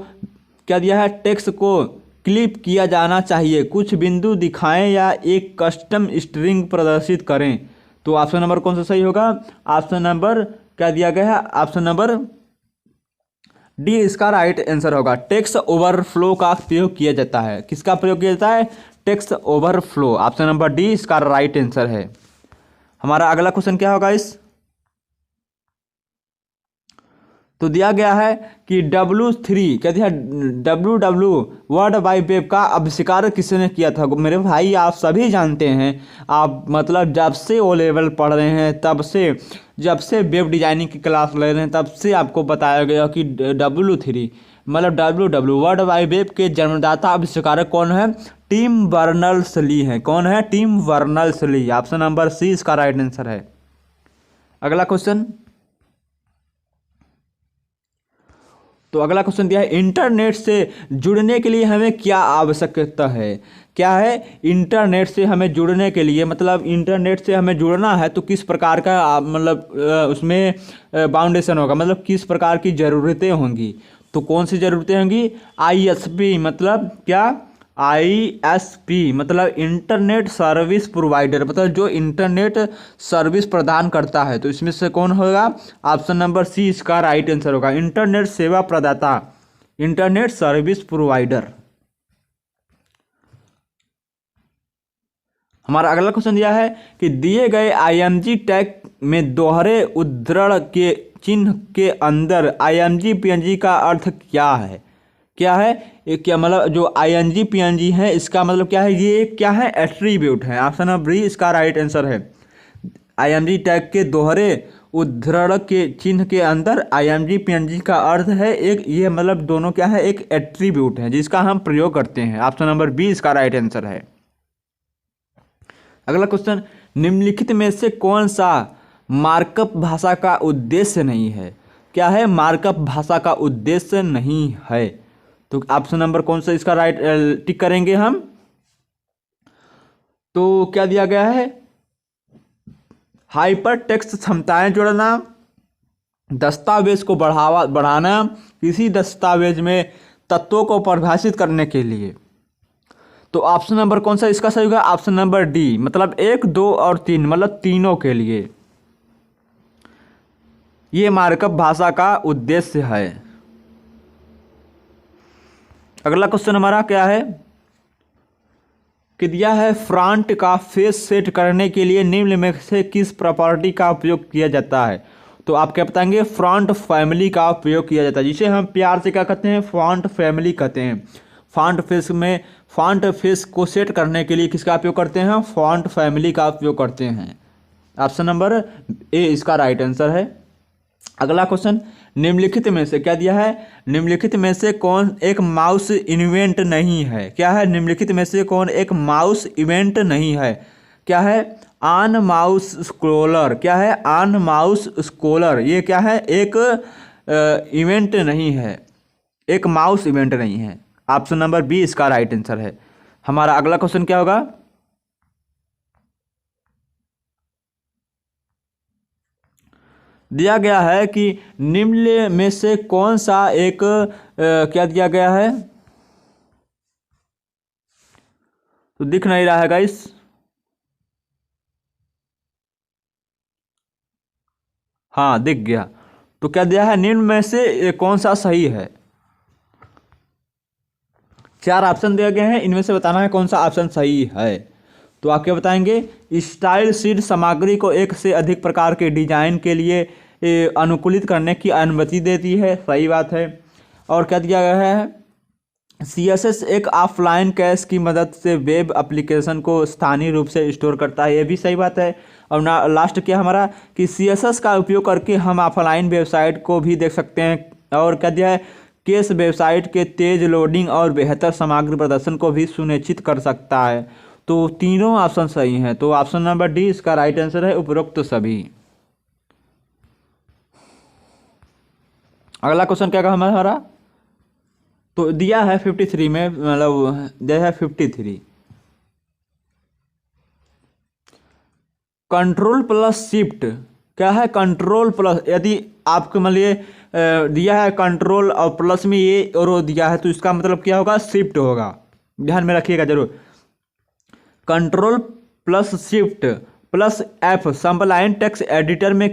क्या दिया है, टेक्स्ट को क्लिप किया जाना चाहिए, कुछ बिंदु दिखाएं या एक कस्टम स्ट्रिंग प्रदर्शित करें। तो ऑप्शन नंबर कौन सा सही होगा, ऑप्शन नंबर क्या दिया गया है, ऑप्शन नंबर डी इसका राइट आंसर होगा। टेक्स्ट ओवरफ्लो का प्रयोग किया जाता है। किसका प्रयोग किया जाता है, text overflow. Option number D इसका राइट आंसर है। हमारा अगला क्वेश्चन क्या होगा इस, तो दिया गया है कि W3 क्या दिया, WW वर्ल्ड वाइड वेब का आविष्कार किसने किया था। मेरे भाई आप सभी जानते हैं, आप मतलब जब से O लेवल पढ़ रहे हैं, तब से जब से वेब डिजाइनिंग की क्लास ले रहे हैं, तब से आपको बताया गया कि W3 मतलब WW वर्ल्ड वाइड वेब के जन्मदाता आविष्कारक कौन है, टिम बर्नर्स-ली है। कौन है, Tim Berners-Lee. Option number C इसका राइट आंसर है। अगला क्वेश्चन, तो अगला क्वेश्चन दिया है इंटरनेट से जुड़ने के लिए हमें क्या आवश्यकता है। क्या है, इंटरनेट से हमें जुड़ने के लिए, मतलब इंटरनेट से हमें जुड़ना है तो किस प्रकार का मतलब उसमें बाउंडेशन होगा, मतलब किस प्रकार की ज़रूरतें होंगी। तो कौन सी ज़रूरतें होंगी, ISP मतलब क्या, ISP मतलब इंटरनेट सर्विस प्रोवाइडर, मतलब जो इंटरनेट सर्विस प्रदान करता है। तो इसमें से कौन होगा, ऑप्शन नंबर सी इसका राइट आंसर होगा। इंटरनेट सेवा प्रदाता, इंटरनेट सर्विस प्रोवाइडर। हमारा अगला क्वेश्चन दिया है कि दिए गए आईएमजी टैग में दोहरे उद्धरण के चिन्ह के अंदर आईएमजी पीएनजी का अर्थ क्या है? क्या है ये? क्या मतलब जो आईएनजी पीएनजी है इसका मतलब क्या है? ये क्या है? एट्रीब्यूट है। ऑप्शन नंबर बी इसका राइट आंसर है। आईएमजी टैग के दोहरे उद्धरण के चिन्ह के अंदर आईएमजी पीएनजी का अर्थ है एक, ये मतलब दोनों क्या है? एक एट्रीब्यूट है जिसका हम प्रयोग करते हैं। ऑप्शन नंबर बी इसका राइट आंसर है। अगला क्वेश्चन, निम्नलिखित में से कौन सा मार्कअप भाषा का उद्देश्य नहीं है? क्या है? मार्कअप भाषा का उद्देश्य नहीं है। तो ऑप्शन नंबर कौन सा इसका राइट टिक करेंगे हम? तो क्या दिया गया है? हाइपर टेक्स्ट क्षमताएं जोड़ना, दस्तावेज को बढ़ाना, किसी दस्तावेज में तत्वों को परिभाषित करने के लिए। तो ऑप्शन नंबर कौन सा इसका सही होगा? ऑप्शन नंबर डी, मतलब 1, 2 और 3, मतलब तीनों के लिए ये मार्कअप भाषा का उद्देश्य है। अगला क्वेश्चन हमारा क्या है कि दिया है फ्रंट का फेस सेट करने के लिए निम्न में से किस प्रॉपर्टी का उपयोग किया जाता है? तो आप क्या बताएंगे? फ्रंट फैमिली का उपयोग किया जाता है, जिसे हम प्यार से क्या कहते हैं? फ्रंट फैमिली कहते हैं। फ्रंट फेस को सेट करने के लिए किसका उपयोग करते हैं? फ्रंट फैमिली का उपयोग करते हैं। ऑप्शन नंबर ए इसका राइट आंसर है। अगला क्वेश्चन, निम्नलिखित में से क्या दिया है? निम्नलिखित में से कौन एक माउस इवेंट नहीं है? क्या है? निम्नलिखित में से कौन एक माउस इवेंट नहीं है? क्या है? On mouse scroller. क्या है? ऑन माउस स्क्रोलर ये क्या है? एक इवेंट नहीं है, एक माउस इवेंट नहीं है। ऑप्शन नंबर बी इसका राइट आंसर है। हमारा अगला क्वेश्चन क्या होगा? दिया गया है कि निम्न में से कौन सा एक क्या दिया गया है? तो दिख नहीं रहा है गाइस। हाँ दिख गया। तो क्या दिया है? निम्न में से कौन सा सही है? 4 ऑप्शन दिए गए हैं, इनमें से बताना है कौन सा ऑप्शन सही है। तो आप क्या बताएंगे? स्टाइल शीट सामग्री को एक से अधिक प्रकार के डिजाइन के लिए अनुकूलित करने की अनुमति देती है, सही बात है। और क्या दिया गया है? CSS एक ऑफलाइन कैश की मदद से वेब एप्लीकेशन को स्थानीय रूप से स्टोर करता है, ये भी सही बात है। और ना लास्ट क्या हमारा कि CSS का उपयोग करके हम ऑफलाइन वेबसाइट को भी देख सकते हैं। और क्या दिया है? केस वेबसाइट के तेज लोडिंग और बेहतर सामग्री प्रदर्शन को भी सुनिश्चित कर सकता है। तो तीनों ऑप्शन सही हैं। तो ऑप्शन नंबर डी इसका राइट आंसर है, उपरोक्त सभी। अगला क्वेश्चन क्या कहा हमारा? तो दिया है 53 में, मतलब दिया है 53। Control plus shift. क्या है? कंट्रोल प्लस, यदि आपको मान लिए दिया है कंट्रोल और प्लस में ये और दिया है तो इसका मतलब क्या होगा? शिफ्ट होगा, ध्यान में रखिएगा जरूर। Control plus shift plus F Sublime text editor में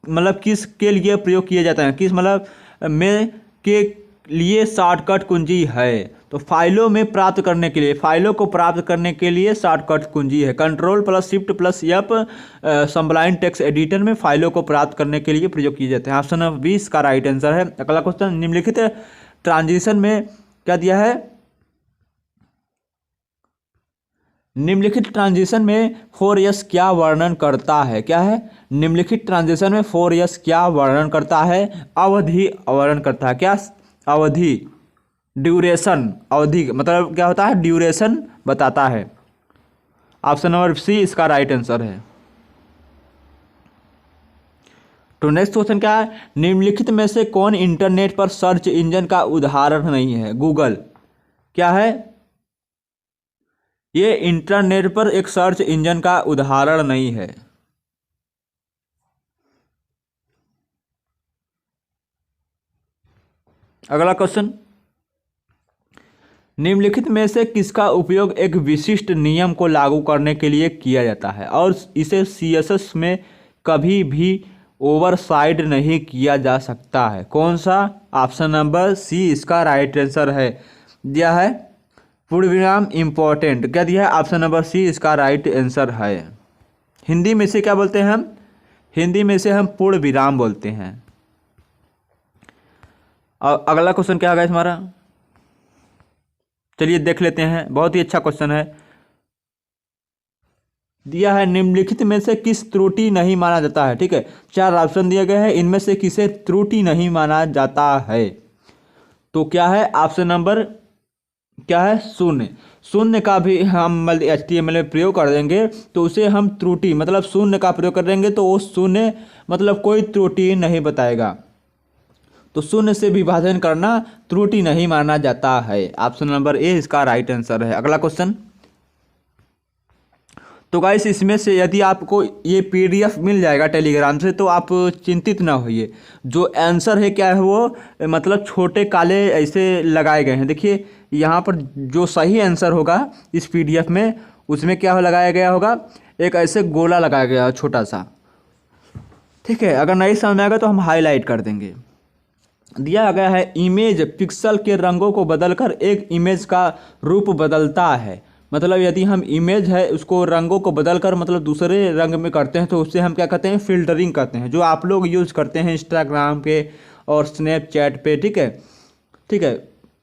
मतलब किस के लिए प्रयोग किया जाता है? किस मतलब में के लिए शॉर्टकट कुंजी है? तो फाइलों में प्राप्त करने के लिए, फाइलों को प्राप्त करने के लिए शॉर्टकट कुंजी है। Control plus shift plus F Sublime text editor में फाइलों को प्राप्त करने के लिए प्रयोग किए जाते हैं। ऑप्शन नंबर 20 का राइट आंसर है। अगला क्वेश्चन, निम्नलिखित ट्रांजिशन में क्या दिया है? निम्नलिखित ट्रांजिशन में 4S क्या वर्णन करता है? क्या है? निम्नलिखित ट्रांजिशन में 4S क्या वर्णन करता है? अवधि वर्णन करता है। क्या? अवधि, ड्यूरेशन, अवधि मतलब क्या होता है? ड्यूरेशन बताता है। ऑप्शन नंबर सी इसका राइट आंसर है। तो नेक्स्ट क्वेश्चन क्या है? निम्नलिखित में से कौन इंटरनेट पर सर्च इंजन का उदाहरण नहीं है? गूगल। क्या है? ये इंटरनेट पर एक सर्च इंजन का उदाहरण नहीं है। अगला क्वेश्चन, निम्नलिखित में से किसका उपयोग एक विशिष्ट नियम को लागू करने के लिए किया जाता है और इसे CSS में कभी भी ओवरसाइड नहीं किया जा सकता है। कौन सा? ऑप्शन नंबर सी इसका राइट आंसर है। दिया है पूर्ण विराम इम्पोर्टेंट, क्या दिया है? ऑप्शन नंबर सी इसका राइट आंसर है। हिंदी में से क्या बोलते हैं हम? हिंदी में से हम पूर्ण विराम बोलते हैं। और अगला क्वेश्चन क्या होगा हमारा? चलिए देख लेते हैं, बहुत ही अच्छा क्वेश्चन है। दिया है निम्नलिखित में से किस त्रुटि नहीं माना जाता है। ठीक है, 4 ऑप्शन दिए गए हैं, इनमें से किसे त्रुटि नहीं माना जाता है? तो क्या है? ऑप्शन नंबर क्या है? शून्य। शून्य का भी हम HTML में प्रयोग कर देंगे तो उसे हम त्रुटि मतलब शून्य का प्रयोग कर देंगे तो वो शून्य मतलब कोई त्रुटि नहीं बताएगा। तो शून्य से विभाजन करना त्रुटि नहीं माना जाता है। ऑप्शन नंबर ए इसका राइट आंसर है। अगला क्वेश्चन। तो गाइस इसमें से यदि आपको ये PDF मिल जाएगा टेलीग्राम से तो आप चिंतित ना होइए। जो आंसर है क्या है वो मतलब छोटे काले ऐसे लगाए गए हैं। देखिए यहाँ पर जो सही आंसर होगा इस PDF में उसमें क्या लगाया गया होगा? एक ऐसे गोला लगाया गया छोटा सा। ठीक है, अगर नहीं समझ में आएगा तो हम हाईलाइट कर देंगे। दिया गया है इमेज पिक्सल के रंगों को बदलकर एक इमेज का रूप बदलता है। मतलब यदि हम इमेज है उसको रंगों को बदलकर मतलब दूसरे रंग में करते हैं तो उससे हम क्या कहते हैं? फिल्टरिंग करते हैं, जो आप लोग यूज़ करते हैं इंस्टाग्राम पे और स्नैपचैट पे। ठीक है, ठीक है,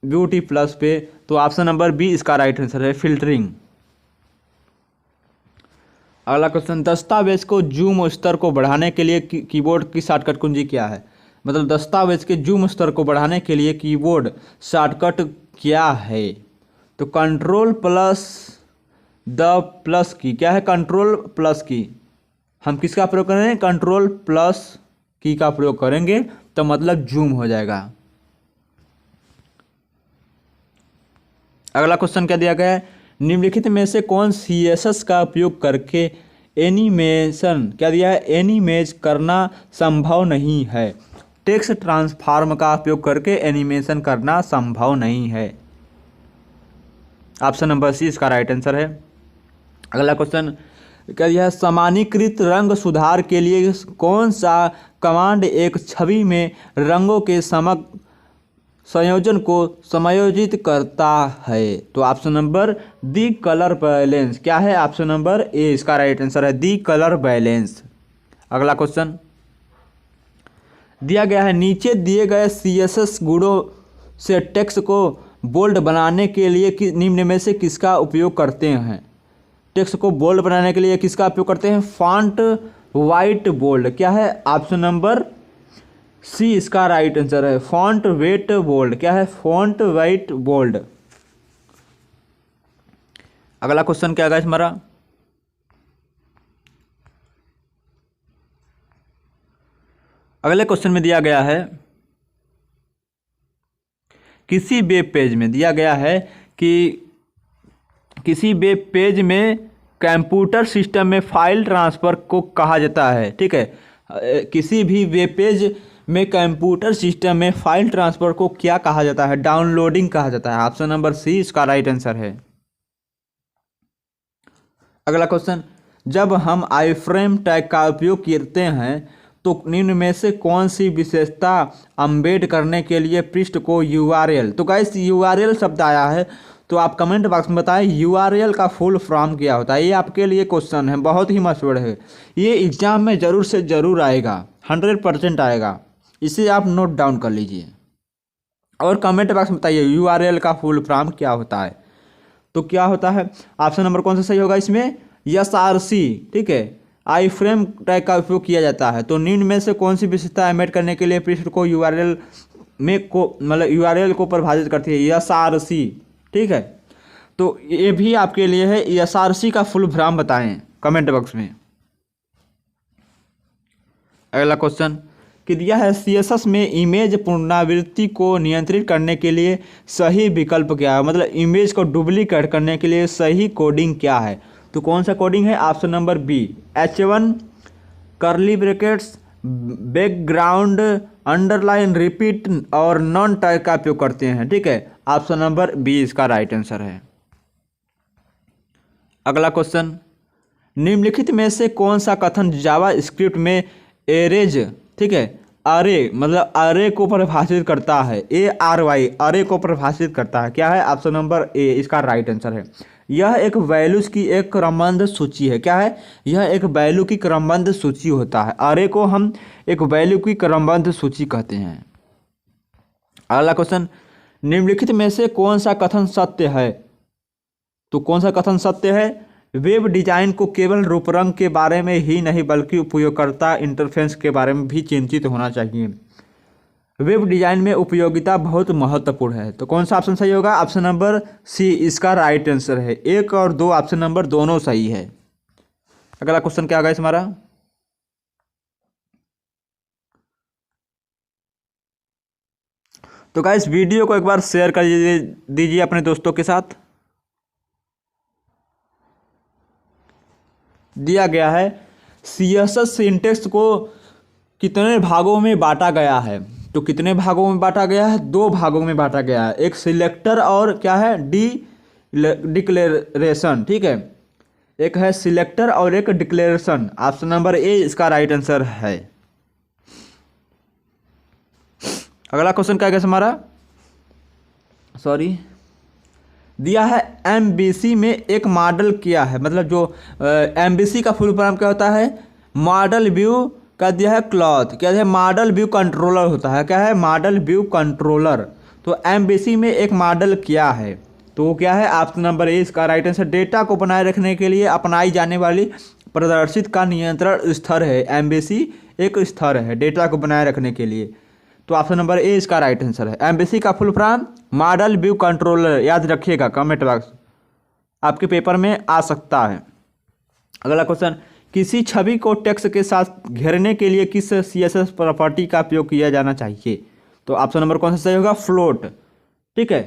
ब्यूटी प्लस पे। तो ऑप्शन नंबर बी इसका राइट आंसर है, फिल्टरिंग। अगला क्वेश्चन। दस्तावेज को जूम स्तर को बढ़ाने के लिए कीबोर्ड की शॉर्टकट कुंजी क्या है? मतलब दस्तावेज के जूम स्तर को बढ़ाने के लिए कीबोर्ड शॉर्टकट क्या है? तो कंट्रोल प्लस द प्लस की। क्या है? कंट्रोल प्लस की। हम किसका प्रयोग करेंगे? कंट्रोल प्लस की का प्रयोग करेंगे तो मतलब जूम हो जाएगा। अगला क्वेश्चन क्या दिया गया है? निम्नलिखित में से कौन CSS का उपयोग करके एनिमेशन क्या दिया है? एनिमेज करना संभव नहीं है। टेक्स्ट ट्रांसफॉर्म का उपयोग करके एनिमेशन करना संभव नहीं है। ऑप्शन नंबर सी इसका राइट आंसर है। अगला क्वेश्चन क्या दिया है? सामान्यीकृत रंग सुधार के लिए कौन सा कमांड एक छवि में रंगों के समग्र संयोजन को समायोजित करता है? तो ऑप्शन नंबर दी कलर बैलेंस। क्या है? ऑप्शन नंबर ए इसका राइट आंसर है, दी कलर बैलेंस। अगला क्वेश्चन दिया गया है नीचे दिए गए CSS गुणों से टेक्स्ट को बोल्ड बनाने के लिए निम्न में से किसका उपयोग करते हैं? टेक्स्ट को बोल्ड बनाने के लिए किसका उपयोग करते हैं? Font white bold. क्या है? ऑप्शन नंबर सी इसका राइट आंसर है, फॉन्ट वेट बोल्ड। क्या है? Font white bold. अगला क्वेश्चन क्या है हमारा? अगले क्वेश्चन में दिया गया है किसी वेब पेज में दिया गया है कि किसी वेब पेज में कंप्यूटर सिस्टम में फाइल ट्रांसफ़र को कहा जाता है। ठीक है, किसी भी वेब पेज में कंप्यूटर सिस्टम में फाइल ट्रांसफ़र को क्या कहा जाता है? डाउनलोडिंग कहा जाता है। ऑप्शन नंबर सी इसका राइट आंसर है। अगला क्वेश्चन, जब हम आईफ्रेम टैग का उपयोग करते हैं तो निम्न में से कौन सी विशेषता एम्बेड करने के लिए पृष्ठ को URL। तो गाइस URL शब्द आया है तो आप कमेंट बॉक्स में बताएं URL का फुल फॉर्म क्या होता है। ये आपके लिए क्वेश्चन है, बहुत ही मशहूर है, ये एग्जाम में ज़रूर से ज़रूर आएगा, 100% आएगा। इसे आप नोट डाउन कर लीजिए और कमेंट बॉक्स में बताइए URL का फुल फॉर्म क्या होता है। तो क्या होता है? ऑप्शन नंबर कौन सा सही होगा इसमें? SRC। ठीक है, आई फ्रेम टैग का उपयोग किया जाता है। तो निम्न में से कौन सी विशेषता एम्बेड करने के लिए पृष्ठ को URL में को मतलब URL को परिभाषित करती है? SRC। ठीक है, तो ये भी आपके लिए है, SRC का फुल फॉर्म बताएं कमेंट बॉक्स में। अगला क्वेश्चन कि दिया है CSS में इमेज पुनरावृत्ति को नियंत्रित करने के लिए सही विकल्प क्या है? मतलब इमेज को डुप्लीकेट करने के लिए सही कोडिंग क्या है? तो कौन सा कोडिंग है? Option number B, H1 curly brackets background underline repeat और नॉन टैग का उपयोग करते हैं। ठीक है, ऑप्शन नंबर बी इसका राइट आंसर है। अगला क्वेश्चन, निम्नलिखित में से कौन सा कथन जावा स्क्रिप्ट में एरेज, ठीक है। अरे मतलब अरे को परिभाषित करता है, ARY, अरे को परिभाषित करता है। क्या है? ऑप्शन नंबर ए इसका राइट आंसर है। यह एक वैल्यूज की एक क्रमबद्ध सूची है। क्या है? यह एक वैल्यू की क्रमबद्ध सूची होता है। अरे को हम एक वैल्यू की क्रमबद्ध सूची कहते हैं। अगला क्वेश्चन, निम्नलिखित में से कौन सा कथन सत्य है? तो कौन सा कथन सत्य है? वेब डिजाइन को केवल रूपरंग के बारे में ही नहीं बल्कि उपयोगकर्ता इंटरफेस के बारे में भी चिंतित होना चाहिए। वेब डिजाइन में उपयोगिता बहुत महत्वपूर्ण है। तो कौन सा ऑप्शन सही होगा? ऑप्शन नंबर सी इसका राइट आंसर है। 1 और 2 ऑप्शन नंबर दोनों सही है। अगला क्वेश्चन क्या होगा इस हमारा? तो गाइस वीडियो को एक बार शेयर कर दीजिए अपने दोस्तों के साथ। दिया गया है CSS सिंटेक्स को कितने भागों में बांटा गया है? तो कितने भागों में बांटा गया है? 2 भागों में बांटा गया है। एक सिलेक्टर और क्या है? डिक्लेरेशन, ठीक है। एक है सिलेक्टर और एक डिक्लेरेशन। ऑप्शन नंबर ए इसका राइट आंसर है। अगला क्वेश्चन क्या है हमारा? सॉरी, दिया है MVC में एक मॉडल क्या है? मतलब जो MVC का फुल फॉर्म क्या होता है? मॉडल व्यू का दिया है क्लॉथ, क्या है? मॉडल व्यू कंट्रोलर होता है। क्या है? Model view controller. तो MVC में एक मॉडल क्या है? तो क्या है? ऑप्शन नंबर ए इसका राइट आंसर। डेटा को बनाए रखने के लिए अपनाई जाने वाली प्रदर्शित का नियंत्रण स्तर है। MVC एक स्तर है डेटा को बनाए रखने के लिए। तो ऑप्शन नंबर ए इसका राइट आंसर है। MVC का full form model view controller, याद रखिएगा, कमेंट बॉक्स आपके पेपर में आ सकता है। अगला क्वेश्चन, किसी छवि को टेक्स्ट के साथ घेरने के लिए किस CSS प्रॉपर्टी का उपयोग किया जाना चाहिए? तो ऑप्शन नंबर कौन सा सही होगा? फ्लोट, ठीक है।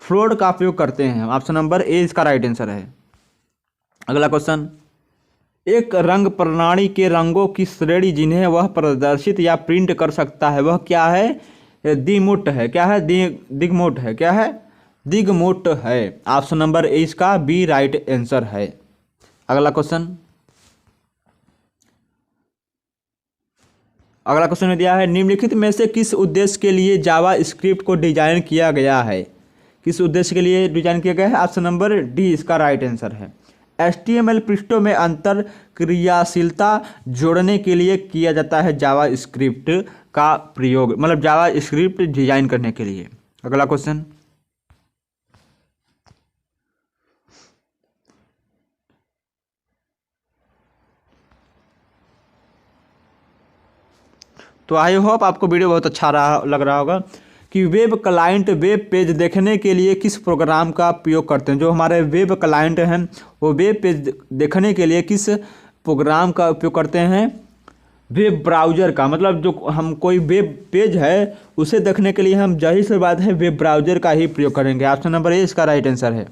फ्लोट का उपयोग करते हैं। ऑप्शन नंबर ए इसका राइट आंसर है। अगला क्वेश्चन, एक रंग प्रणाली के रंगों की श्रेणी जिन्हें वह प्रदर्शित या प्रिंट कर सकता है वह क्या है? दिगमुट है। क्या है? दिगमुट है। क्या है? दिगमुट है। ऑप्शन नंबर ए इसका बी राइट आंसर है। अगला क्वेश्चन, में दिया है निम्नलिखित में से किस उद्देश्य के लिए जावा स्क्रिप्ट को डिजाइन किया गया है? किस उद्देश्य के लिए डिजाइन किया गया है? ऑप्शन नंबर डी इसका राइट आंसर है। HTML पृष्ठों में अंतर क्रियाशीलता जोड़ने के लिए किया जाता है जावा स्क्रिप्ट का प्रयोग, मतलब जावा स्क्रिप्ट डिजाइन करने के लिए। अगला क्वेश्चन, तो आई होप आपको वीडियो बहुत अच्छा लग रहा होगा कि वेब क्लाइंट वेब पेज देखने के लिए किस प्रोग्राम का उपयोग करते हैं। जो हमारे वेब क्लाइंट हैं वो वेब पेज देखने के लिए किस प्रोग्राम का उपयोग करते हैं? वेब ब्राउज़र का। मतलब जो हम कोई वेब पेज है उसे देखने के लिए हम जाहिर सी बात है वेब ब्राउज़र का ही प्रयोग करेंगे। ऑप्शन नंबर ए इसका राइट आंसर है।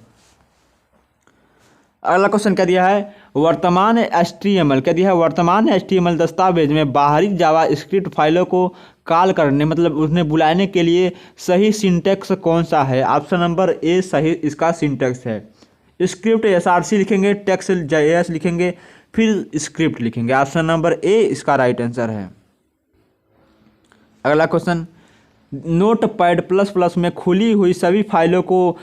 अगला क्वेश्चन क्या दिया है? वर्तमान HTML, क्या दिया है? वर्तमान HTML दस्तावेज में बाहरी जावा स्क्रिप्ट फाइलों को कॉल करने, मतलब उन्हें बुलाने के लिए सही सिंटैक्स कौन सा है? ऑप्शन नंबर ए सही इसका सिंटैक्स है। स्क्रिप्ट SRC लिखेंगे, टेक्स्ट JS लिखेंगे, फिर स्क्रिप्ट लिखेंगे। ऑप्शन नंबर ए इसका राइट आंसर है। अगला क्वेश्चन, नोटपैड++ में खुली हुई सभी फाइलों को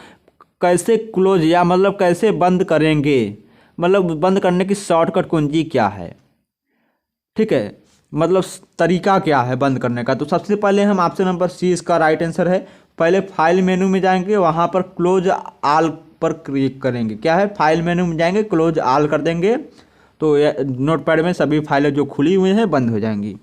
कैसे क्लोज या मतलब कैसे बंद करेंगे? मतलब बंद करने की शॉर्टकट कुंजी क्या है? ठीक है, मतलब तरीका क्या है बंद करने का? तो सबसे पहले हम ऑप्शन नंबर सी इसका राइट आंसर है। पहले फाइल मेनू में जाएंगे, वहाँ पर क्लोज ऑल पर क्लिक करेंगे। क्या है? फाइल मेनू में जाएंगे, क्लोज ऑल कर देंगे, तो नोटपैड में सभी फाइलें जो खुली हुई हैं बंद हो जाएंगी।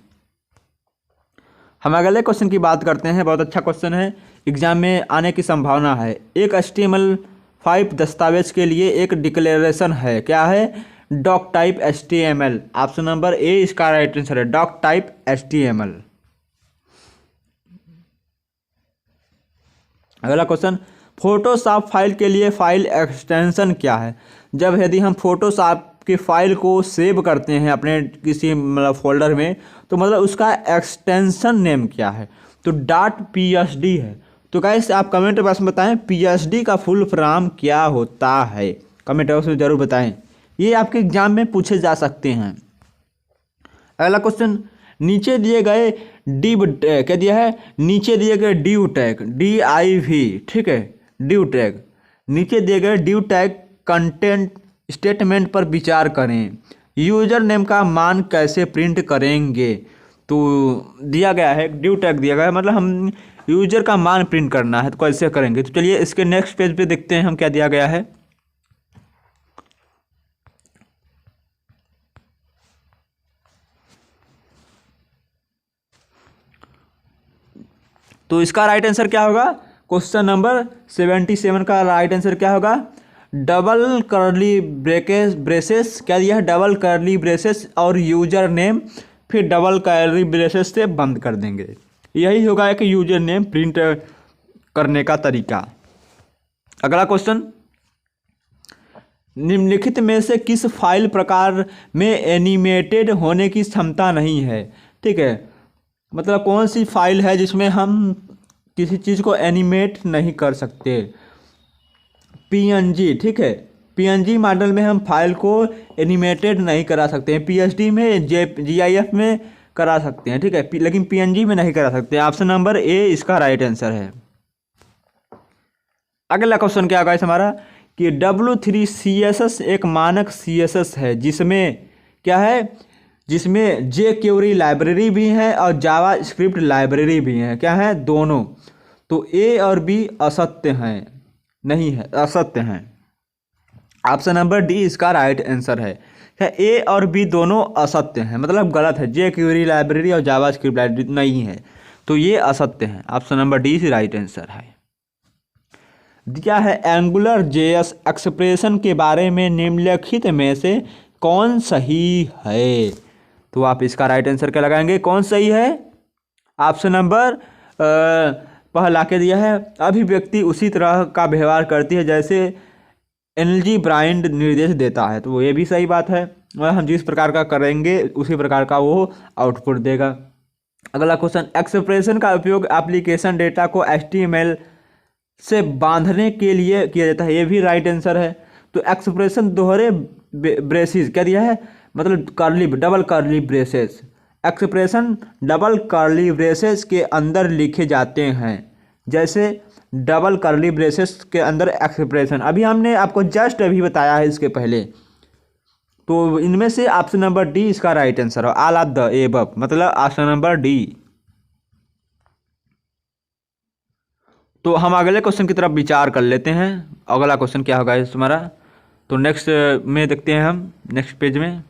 हम अगले क्वेश्चन की बात करते हैं। बहुत अच्छा क्वेश्चन है, एग्जाम में आने की संभावना है। एक HTML5 दस्तावेज के लिए एक डिक्लेरेशन है। क्या है? Doc type HTML। Option number A इसका राइट आंसर है, डॉक टाइप HTML। अगला क्वेश्चन, फोटोशॉप फाइल के लिए फाइल एक्सटेंशन क्या है? जब यदि हम फोटोशॉप की फाइल को सेव करते हैं अपने किसी मतलब फोल्डर में, तो मतलब उसका एक्सटेंशन नेम क्या है? तो .psd है। तो गाइस आप कमेंट बॉक्स में बताएं PSD का फुल फॉर्म क्या होता है? कमेंट बॉक्स में जरूर बताएं, ये आपके एग्जाम में पूछे जा सकते हैं। अगला क्वेश्चन, नीचे दिए गए डिव क्या दिया है, नीचे दिए गए डिव टैग DIV, ठीक है, डिव टैग, नीचे दिए गए डिव टैग कंटेंट स्टेटमेंट पर विचार करें। यूजर नेम का मान कैसे प्रिंट करेंगे? तो दिया गया है, ड्यू टैग दिया गया है, मतलब हम यूजर का मान प्रिंट करना है, तो कैसे करेंगे? तो चलिए इसके नेक्स्ट पेज पे देखते हैं हम क्या दिया गया है। तो इसका राइट आंसर क्या होगा? क्वेश्चन नंबर 77 का राइट आंसर क्या होगा? डबल कर्ली ब्रेसेस क्या दिया है? डबल कर्ली ब्रेसेस और यूजर नेम, फिर डबल कर्ली ब्रेसेस से बंद कर देंगे। यही होगा कि यूजर नेम प्रिंट करने का तरीका। अगला क्वेश्चन, निम्नलिखित में से किस फाइल प्रकार में एनिमेटेड होने की क्षमता नहीं है? ठीक है, मतलब कौन सी फाइल है जिसमें हम किसी चीज़ को एनिमेट नहीं कर सकते? PNG, ठीक है, PNG मॉडल में हम फाइल को एनिमेटेड नहीं करा सकते हैं। PSD में, GIF में करा सकते हैं, ठीक है, लेकिन PNG में नहीं करा सकते। ऑप्शन नंबर A इसका राइट आंसर है। अगला क्वेश्चन क्या होगा इस हमारा कि W3 CSS एक मानक CSS है जिसमें क्या है, जिसमें jQuery लाइब्रेरी भी है और जावा स्क्रिप्ट लाइब्रेरी भी है। क्या है? दोनों। तो A और B असत्य हैं, नहीं है, असत्य हैं। ऑप्शन नंबर D इसका राइट आंसर है। A और B दोनों असत्य हैं, मतलब गलत है। jQuery लाइब्रेरी और जावा स्क्रिप्ट लाइब्रेरी नहीं है, तो ये असत्य है। ऑप्शन नंबर D से राइट आंसर है। दिया है एंगुलर JS एक्सप्रेशन के बारे में निम्नलिखित में से कौन सही है? तो आप इसका राइट आंसर क्या लगाएंगे? कौन सही है? ऑप्शन नंबर पहला के दिया है, अभिव्यक्ति उसी तरह का व्यवहार करती है जैसे NLG ब्राइंड निर्देश देता है। तो ये भी सही बात है, हम जिस प्रकार का करेंगे उसी प्रकार का वो आउटपुट देगा। अगला क्वेश्चन, एक्सप्रेशन का उपयोग एप्लीकेशन डेटा को HTML से बांधने के लिए किया जाता है। ये भी राइट आंसर है। तो एक्सप्रेशन दोहरे ब्रेसेस क्या दिया है, मतलब double curly braces, expression double curly braces के अंदर लिखे जाते हैं, जैसे डबल कर्ली ब्रेसेस के अंदर एक्सप्रेशन। अभी हमने आपको जस्ट अभी बताया है इसके पहले। तो इनमें से ऑप्शन नंबर D इसका राइट आंसर है। ऑल ऑफ द एबव, मतलब ऑप्शन नंबर D। तो हम अगले क्वेश्चन की तरफ विचार कर लेते हैं। अगला क्वेश्चन क्या होगा इस तुम्हारा? तो नेक्स्ट में देखते हैं हम, नेक्स्ट पेज में।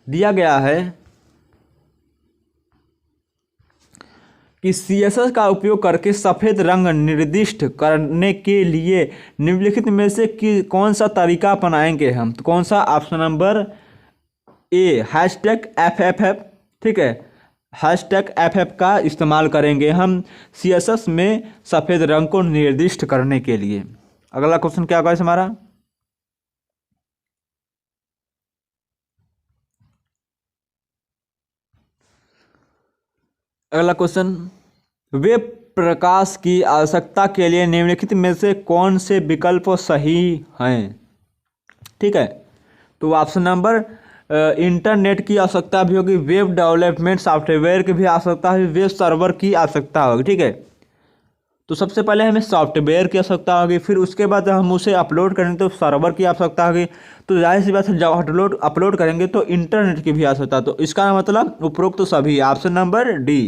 दिया गया है कि CSS का उपयोग करके सफ़ेद रंग निर्दिष्ट करने के लिए निम्नलिखित में से कौन सा तरीका अपनाएंगे हम? तो कौन सा? ऑप्शन नंबर A #FFF, ठीक है, #FF का इस्तेमाल करेंगे हम CSS में सफ़ेद रंग को निर्दिष्ट करने के लिए। अगला क्वेश्चन क्या होगा इस हमारा? अगला क्वेश्चन, वेब प्रकाश की आवश्यकता के लिए निम्नलिखित में से कौन से विकल्प सही हैं? ठीक है, तो ऑप्शन नंबर इंटरनेट की आवश्यकता भी होगी, वेब डेवलपमेंट सॉफ्टवेयर की भी आवश्यकता है, वेब सर्वर की आवश्यकता होगी। ठीक है, तो सबसे पहले हमें सॉफ्टवेयर की आवश्यकता होगी, फिर उसके बाद हम उसे अपलोड करेंगे तो सर्वर की आवश्यकता होगी। तो जाहिर सी बात है जब अपलोड करेंगे तो इंटरनेट की भी आवश्यकता। तो इसका मतलब उपरोक्त तो सभी। ऑप्शन नंबर D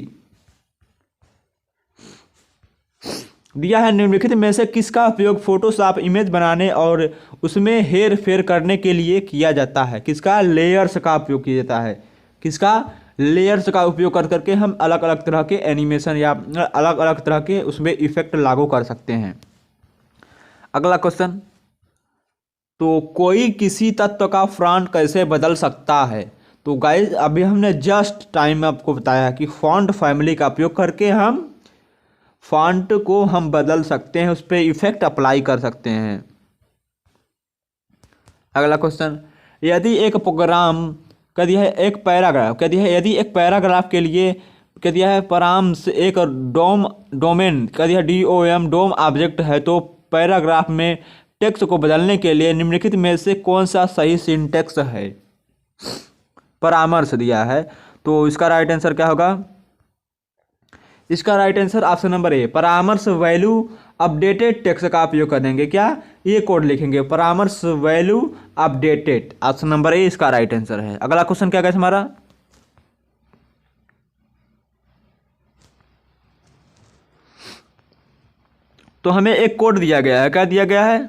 दिया है, निम्नलिखित में से किसका उपयोग फोटोशॉप इमेज बनाने और उसमें हेर फेर करने के लिए किया जाता है? किसका? लेयर्स का उपयोग किया जाता है। किसका? लेयर्स का उपयोग कर करके हम अलग अलग तरह के एनिमेशन या अलग अलग तरह के उसमें इफेक्ट लागू कर सकते हैं। अगला क्वेश्चन, तो कोई किसी तत्व का फॉन्ट कैसे बदल सकता है? तो गाइस अभी हमने जस्ट टाइम आपको बताया कि फॉन्ट फैमिली का उपयोग करके हम फॉन्ट को हम बदल सकते हैं, उस पर इफेक्ट अप्लाई कर सकते हैं। अगला क्वेश्चन, यदि एक प्रोग्राम कह दिया है एक पैराग्राफ, कह दिया है यदि एक पैराग्राफ के लिए कह दिया है परामर्श एक डोमेन कह दिया DOM डोम ऑब्जेक्ट है, तो पैराग्राफ में टेक्स्ट को बदलने के लिए निम्नलिखित में से कौन सा सही सिंटेक्स है। परामर्श दिया है, तो इसका राइट आंसर क्या होगा। इसका राइट आंसर ऑप्शन नंबर ए, परामर्श वैल्यू अपडेटेड टेक्स्ट का उपयोग करेंगे। क्या, ये कोड लिखेंगे, परामर्श value updated. Option number A इसका राइट आंसर है। अगला क्वेश्चन क्या है हमारा, तो हमें एक कोड दिया गया है। क्या दिया गया है,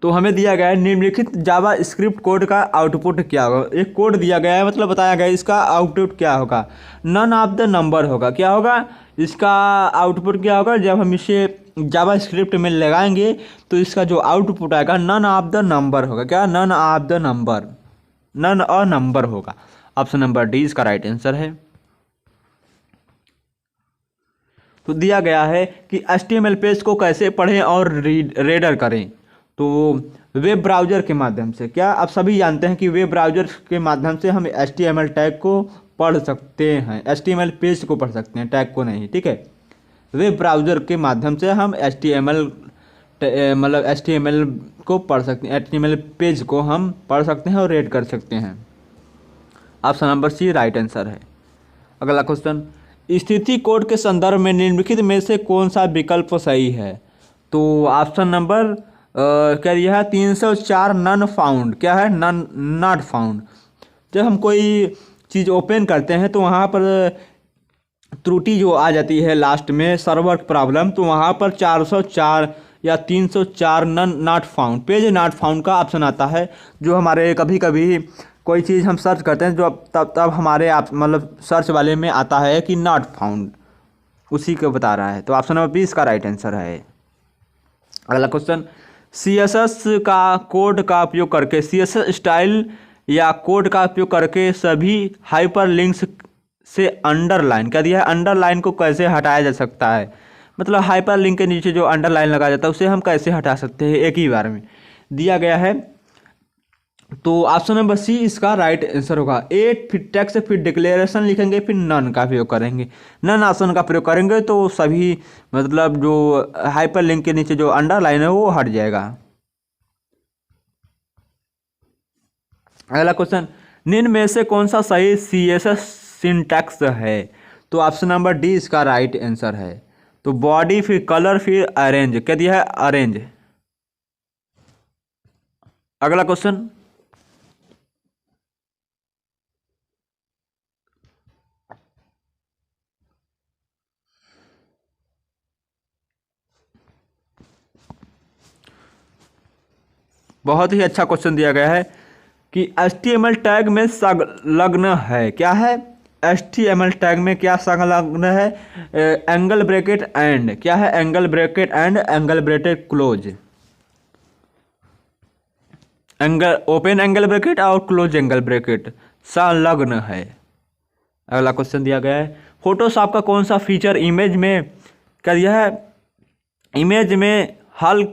तो हमें दिया गया है निम्नलिखित जावा स्क्रिप्ट कोड का आउटपुट क्या होगा। एक कोड दिया गया है, मतलब बताया गया है इसका आउटपुट क्या होगा, नन ऑफ द नंबर होगा। क्या होगा, इसका आउटपुट क्या होगा, जब हम इसे जावा स्क्रिप्ट में लगाएंगे तो इसका जो आउटपुट आएगा नन ऑफ द नंबर होगा। क्या, none of the number, none a number होगा। ऑप्शन नंबर डी इसका राइट आंसर है। तो दिया गया है कि HTML पेज को कैसे पढ़ें और रेडर करें, तो वेब ब्राउज़र के माध्यम से। क्या, आप सभी जानते हैं कि वेब ब्राउज़र के माध्यम से हम HTML टैग को पढ़ सकते हैं, HTML पेज को पढ़ सकते हैं, टैग को नहीं, ठीक है। वेब ब्राउज़र के माध्यम से हम HTML को पढ़ सकते हैं, HTML पेज को हम पढ़ सकते हैं और रीड कर सकते हैं। Option number C right answer है। अगला क्वेश्चन, स्थिति कोड के संदर्भ में निम्नलिखित में से कौन सा विकल्प सही है। तो ऑप्शन नंबर क्या दिया है, 304 नन फाउंड। क्या है, नन नॉट फाउंड। जब हम कोई चीज़ ओपन करते हैं तो वहाँ पर त्रुटि जो आ जाती है लास्ट में, सर्वर प्रॉब्लम, तो वहाँ पर 404 या 304 none not found, page not found का ऑप्शन आता है। जो हमारे कभी कभी कोई चीज़ हम सर्च करते हैं जो तब हमारे आप मतलब सर्च वाले में आता है कि नॉट फाउंड, उसी को बता रहा है। तो ऑप्शन नंबर बी इसका राइट आंसर है। अगला क्वेश्चन, CSS का कोड का उपयोग करके, CSS स्टाइल या कोड का उपयोग करके सभी हाइपरलिंक्स से अंडरलाइन, क्या दिया है, अंडरलाइन को कैसे हटाया जा सकता है। मतलब हाइपरलिंक के नीचे जो अंडरलाइन लगाया जाता है उसे हम कैसे हटा सकते हैं एक ही बार में, दिया गया है। तो ऑप्शन नंबर सी इसका राइट आंसर होगा। फिर टेक्स्ट, फिर डिक्लेरेशन लिखेंगे, फिर नन का प्रयोग करेंगे। नन ऑप्शन का प्रयोग करेंगे तो सभी मतलब जो हाइपरलिंक के नीचे जो अंडरलाइन है वो हट जाएगा। अगला क्वेश्चन, निम्न में से कौन सा सही CSS सिंटैक्स है। तो ऑप्शन नंबर डी इसका राइट आंसर है। तो बॉडी, फिर कलर, फिर अरेंज, क्या दिया है, अरेंज। अगला क्वेश्चन, बहुत ही अच्छा क्वेश्चन दिया गया है कि HTML टैग में संलग्न है। क्या है, HTML टैग में क्या संलग्न है, एंगल ब्रैकेट एंड। क्या है, angle bracket and, angle bracket close, angle open angle bracket और क्लोज एंगल ब्रैकेट संलग्न है। अगला क्वेश्चन दिया गया है, फोटोशॉप का कौन सा फीचर इमेज में, क्या दिया है, इमेज में हाल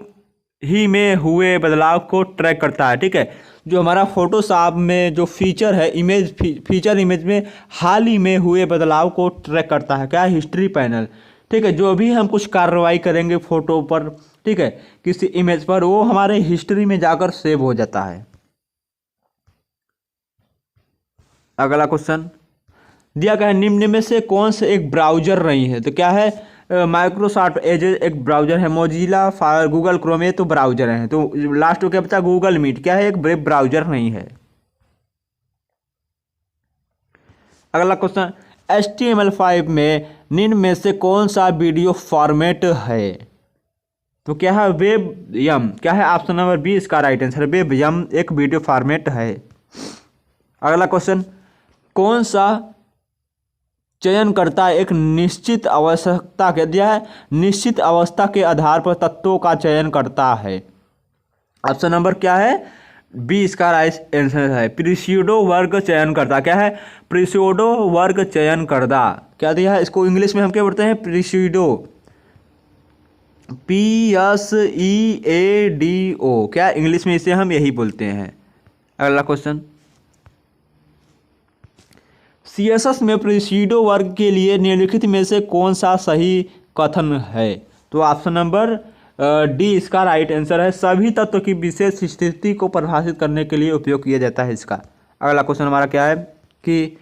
ही में हुए बदलाव को ट्रैक करता है। ठीक है, जो हमारा फोटोशॉप में जो फीचर है इमेज फीचर इमेज में हाल ही में हुए बदलाव को ट्रैक करता है। क्या, हिस्ट्री पैनल। ठीक है, जो भी हम कुछ कार्रवाई करेंगे फोटो पर, ठीक है, किसी इमेज पर, वो हमारे हिस्ट्री में जाकर सेव हो जाता है। अगला क्वेश्चन दिया गया है, निम्न में से कौन से एक ब्राउजर नहीं है। तो क्या है, माइक्रोसॉफ्ट एज एक ब्राउजर है, मोजिला फायर, गूगल क्रोम, ये तो ब्राउजर हैं। तो लास्ट क्या बचा, गूगल मीट, क्या है, एक वेब ब्राउजर नहीं है। अगला क्वेश्चन, HTML5 में निम्न में से कौन सा वीडियो फॉर्मेट है। तो क्या है, वेब यम। क्या है, ऑप्शन नंबर बी इसका राइट आंसर, वेब यम एक वीडियो फॉर्मेट है। अगला क्वेश्चन, कौन सा चयन करता है एक निश्चित आवश्यकता के, दिया है, निश्चित अवस्था के आधार पर तत्वों का चयन करता है। ऑप्शन नंबर क्या है, बी इसका राइट आंसर है, प्रीस्यूडो वर्ग चयन करता। क्या है, प्रीस्यूडो वर्ग चयन करता। क्या दिया है, इसको इंग्लिश में हम क्या बोलते हैं, प्रीस्यूडो, PSEADO। क्या इंग्लिश में इसे हम यही बोलते हैं। अगला क्वेश्चन, CSS में प्रीस्यूडो वर्ग के लिए निम्नलिखित में से कौन सा सही कथन है। तो ऑप्शन नंबर डी इसका राइट आंसर है। सभी तत्व की विशेष स्थिति को परिभाषित करने के लिए उपयोग किया जाता है इसका। अगला क्वेश्चन हमारा क्या है कि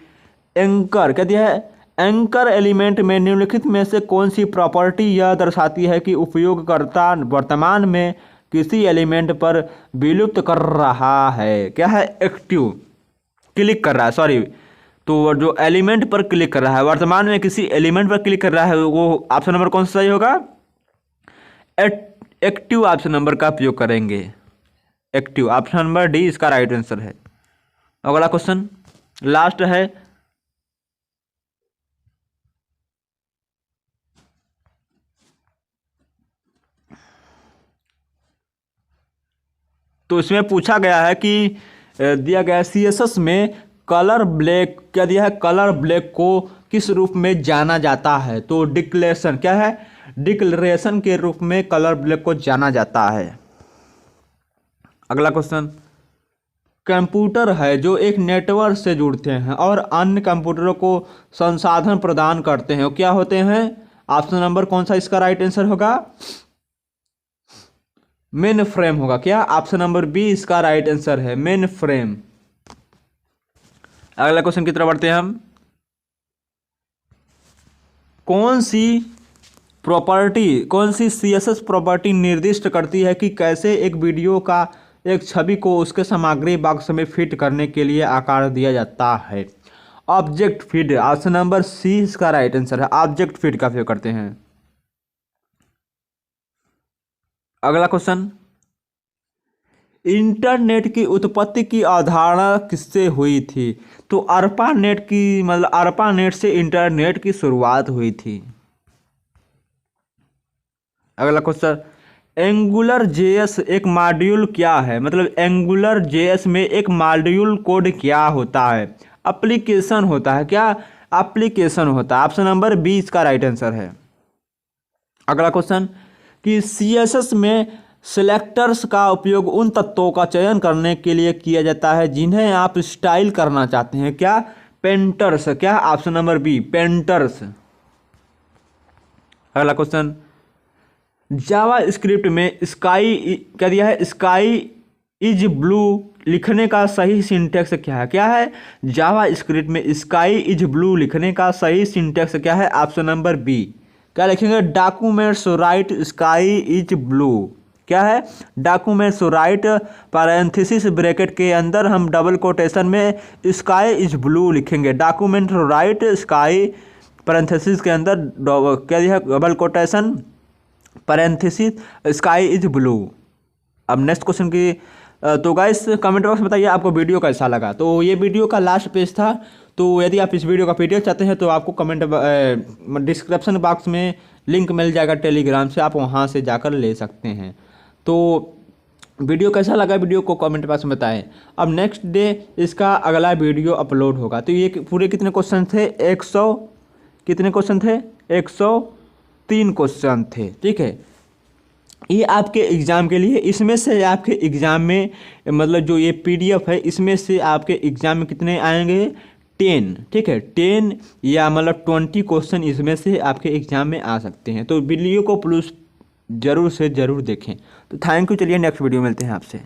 एंकर क्या दिया है, एंकर एलिमेंट में निम्नलिखित में से कौन सी प्रॉपर्टी यह दर्शाती है कि उपयोगकर्ता वर्तमान में किसी एलिमेंट पर विलुप्त कर रहा है। क्या है, एक्टिव क्लिक कर रहा है, सॉरी, तो जो एलिमेंट पर क्लिक कर रहा है, वर्तमान में किसी एलिमेंट पर क्लिक कर रहा है, वो ऑप्शन नंबर कौन सा सही होगा, एक्टिव ऑप्शन नंबर का उपयोग करेंगे। एक्टिव ऑप्शन नंबर डी इसका राइट आंसर है। अगला क्वेश्चन लास्ट है, तो इसमें पूछा गया है कि दिया गया CSS में कलर ब्लैक क्या दिया है, कलर ब्लैक को किस रूप में जाना जाता है। तो डिक्लेरेशन क्या है, डिक्लेरेशन के रूप में कलर ब्लैक को जाना जाता है। अगला क्वेश्चन, कंप्यूटर है जो एक नेटवर्क से जुड़ते हैं और अन्य कंप्यूटरों को संसाधन प्रदान करते हैं, वो क्या होते हैं। ऑप्शन नंबर कौन सा इसका राइट आंसर होगा, मेन फ्रेम होगा। क्या, ऑप्शन नंबर बी इसका राइट आंसर है, मेन फ्रेम। अगला क्वेश्चन की तरफ बढ़ते हैं हम, कौन सी CSS प्रॉपर्टी निर्दिष्ट करती है कि कैसे एक वीडियो का एक छवि को उसके सामग्री बॉक्स में फिट करने के लिए आकार दिया जाता है। Object fit, option number C इसका राइट आंसर है, ऑब्जेक्ट फिट का उपयोग करते हैं। अगला क्वेश्चन, इंटरनेट की उत्पत्ति की अवधारणा किससे हुई थी। तो अर्पानेट की मतलब अर्पानेट से इंटरनेट की शुरुआत हुई थी। अगला क्वेश्चन, एंगुलर जेएस एक मॉड्यूल क्या है, मतलब एंगुलर जेएस में एक मॉड्यूल कोड क्या होता है। एप्लीकेशन होता है। क्या, एप्लीकेशन होता है। ऑप्शन नंबर बी इसका राइट आंसर है। अगला क्वेश्चन कि CSS में सिलेक्टर्स का उपयोग उन तत्वों का चयन करने के लिए किया जाता है जिन्हें आप स्टाइल करना चाहते हैं। क्या, पेंटर्स। क्या, ऑप्शन नंबर बी पेंटर्स। अगला क्वेश्चन, जावा स्क्रिप्ट में स्काई क्या दिया है, स्काई इज ब्लू लिखने का सही सिंटेक्स क्या है। क्या है, जावा स्क्रिप्ट में स्काई इज ब्लू लिखने का सही सिंटेक्स क्या है। Option number B. क्या लिखेंगे, documents write sky is blue. क्या है, डॉक्यूमेंट्स राइट पैरेंथेसिस ब्रैकेट के अंदर हम डबल कोटेशन में स्काई इज ब्लू लिखेंगे। डॉक्यूमेंट राइट स्काई पैरेंथेसिस के अंदर क्या दिया है, double quotation parenthesis sky is blue. अब नेक्स्ट क्वेश्चन की तो गाइस कमेंट बॉक्स में बताइए आपको वीडियो कैसा लगा। तो ये वीडियो का लास्ट पेज था। तो यदि आप इस वीडियो का PDF चाहते हैं तो आपको कमेंट डिस्क्रिप्शन बॉक्स में लिंक मिल जाएगा टेलीग्राम से, आप वहां से जाकर ले सकते हैं। तो वीडियो कैसा लगा, वीडियो को कमेंट बॉक्स में बताएं। अब नेक्स्ट डे इसका अगला वीडियो अपलोड होगा। तो ये पूरे कितने क्वेश्चन थे, 100 कितने क्वेश्चन थे, 103 क्वेश्चन थे। ठीक है, ये आपके एग्ज़ाम के लिए, इसमें से आपके एग्ज़ाम में मतलब जो ये PDF है इसमें से आपके एग्ज़ाम में कितने आएंगे, 10। ठीक है, 10 या मतलब 20 क्वेश्चन इसमें से आपके एग्ज़ाम में आ सकते हैं। तो वीडियो को प्लीज़ ज़रूर से ज़रूर देखें। तो थैंक यू, चलिए नेक्स्ट वीडियो मिलते हैं आपसे।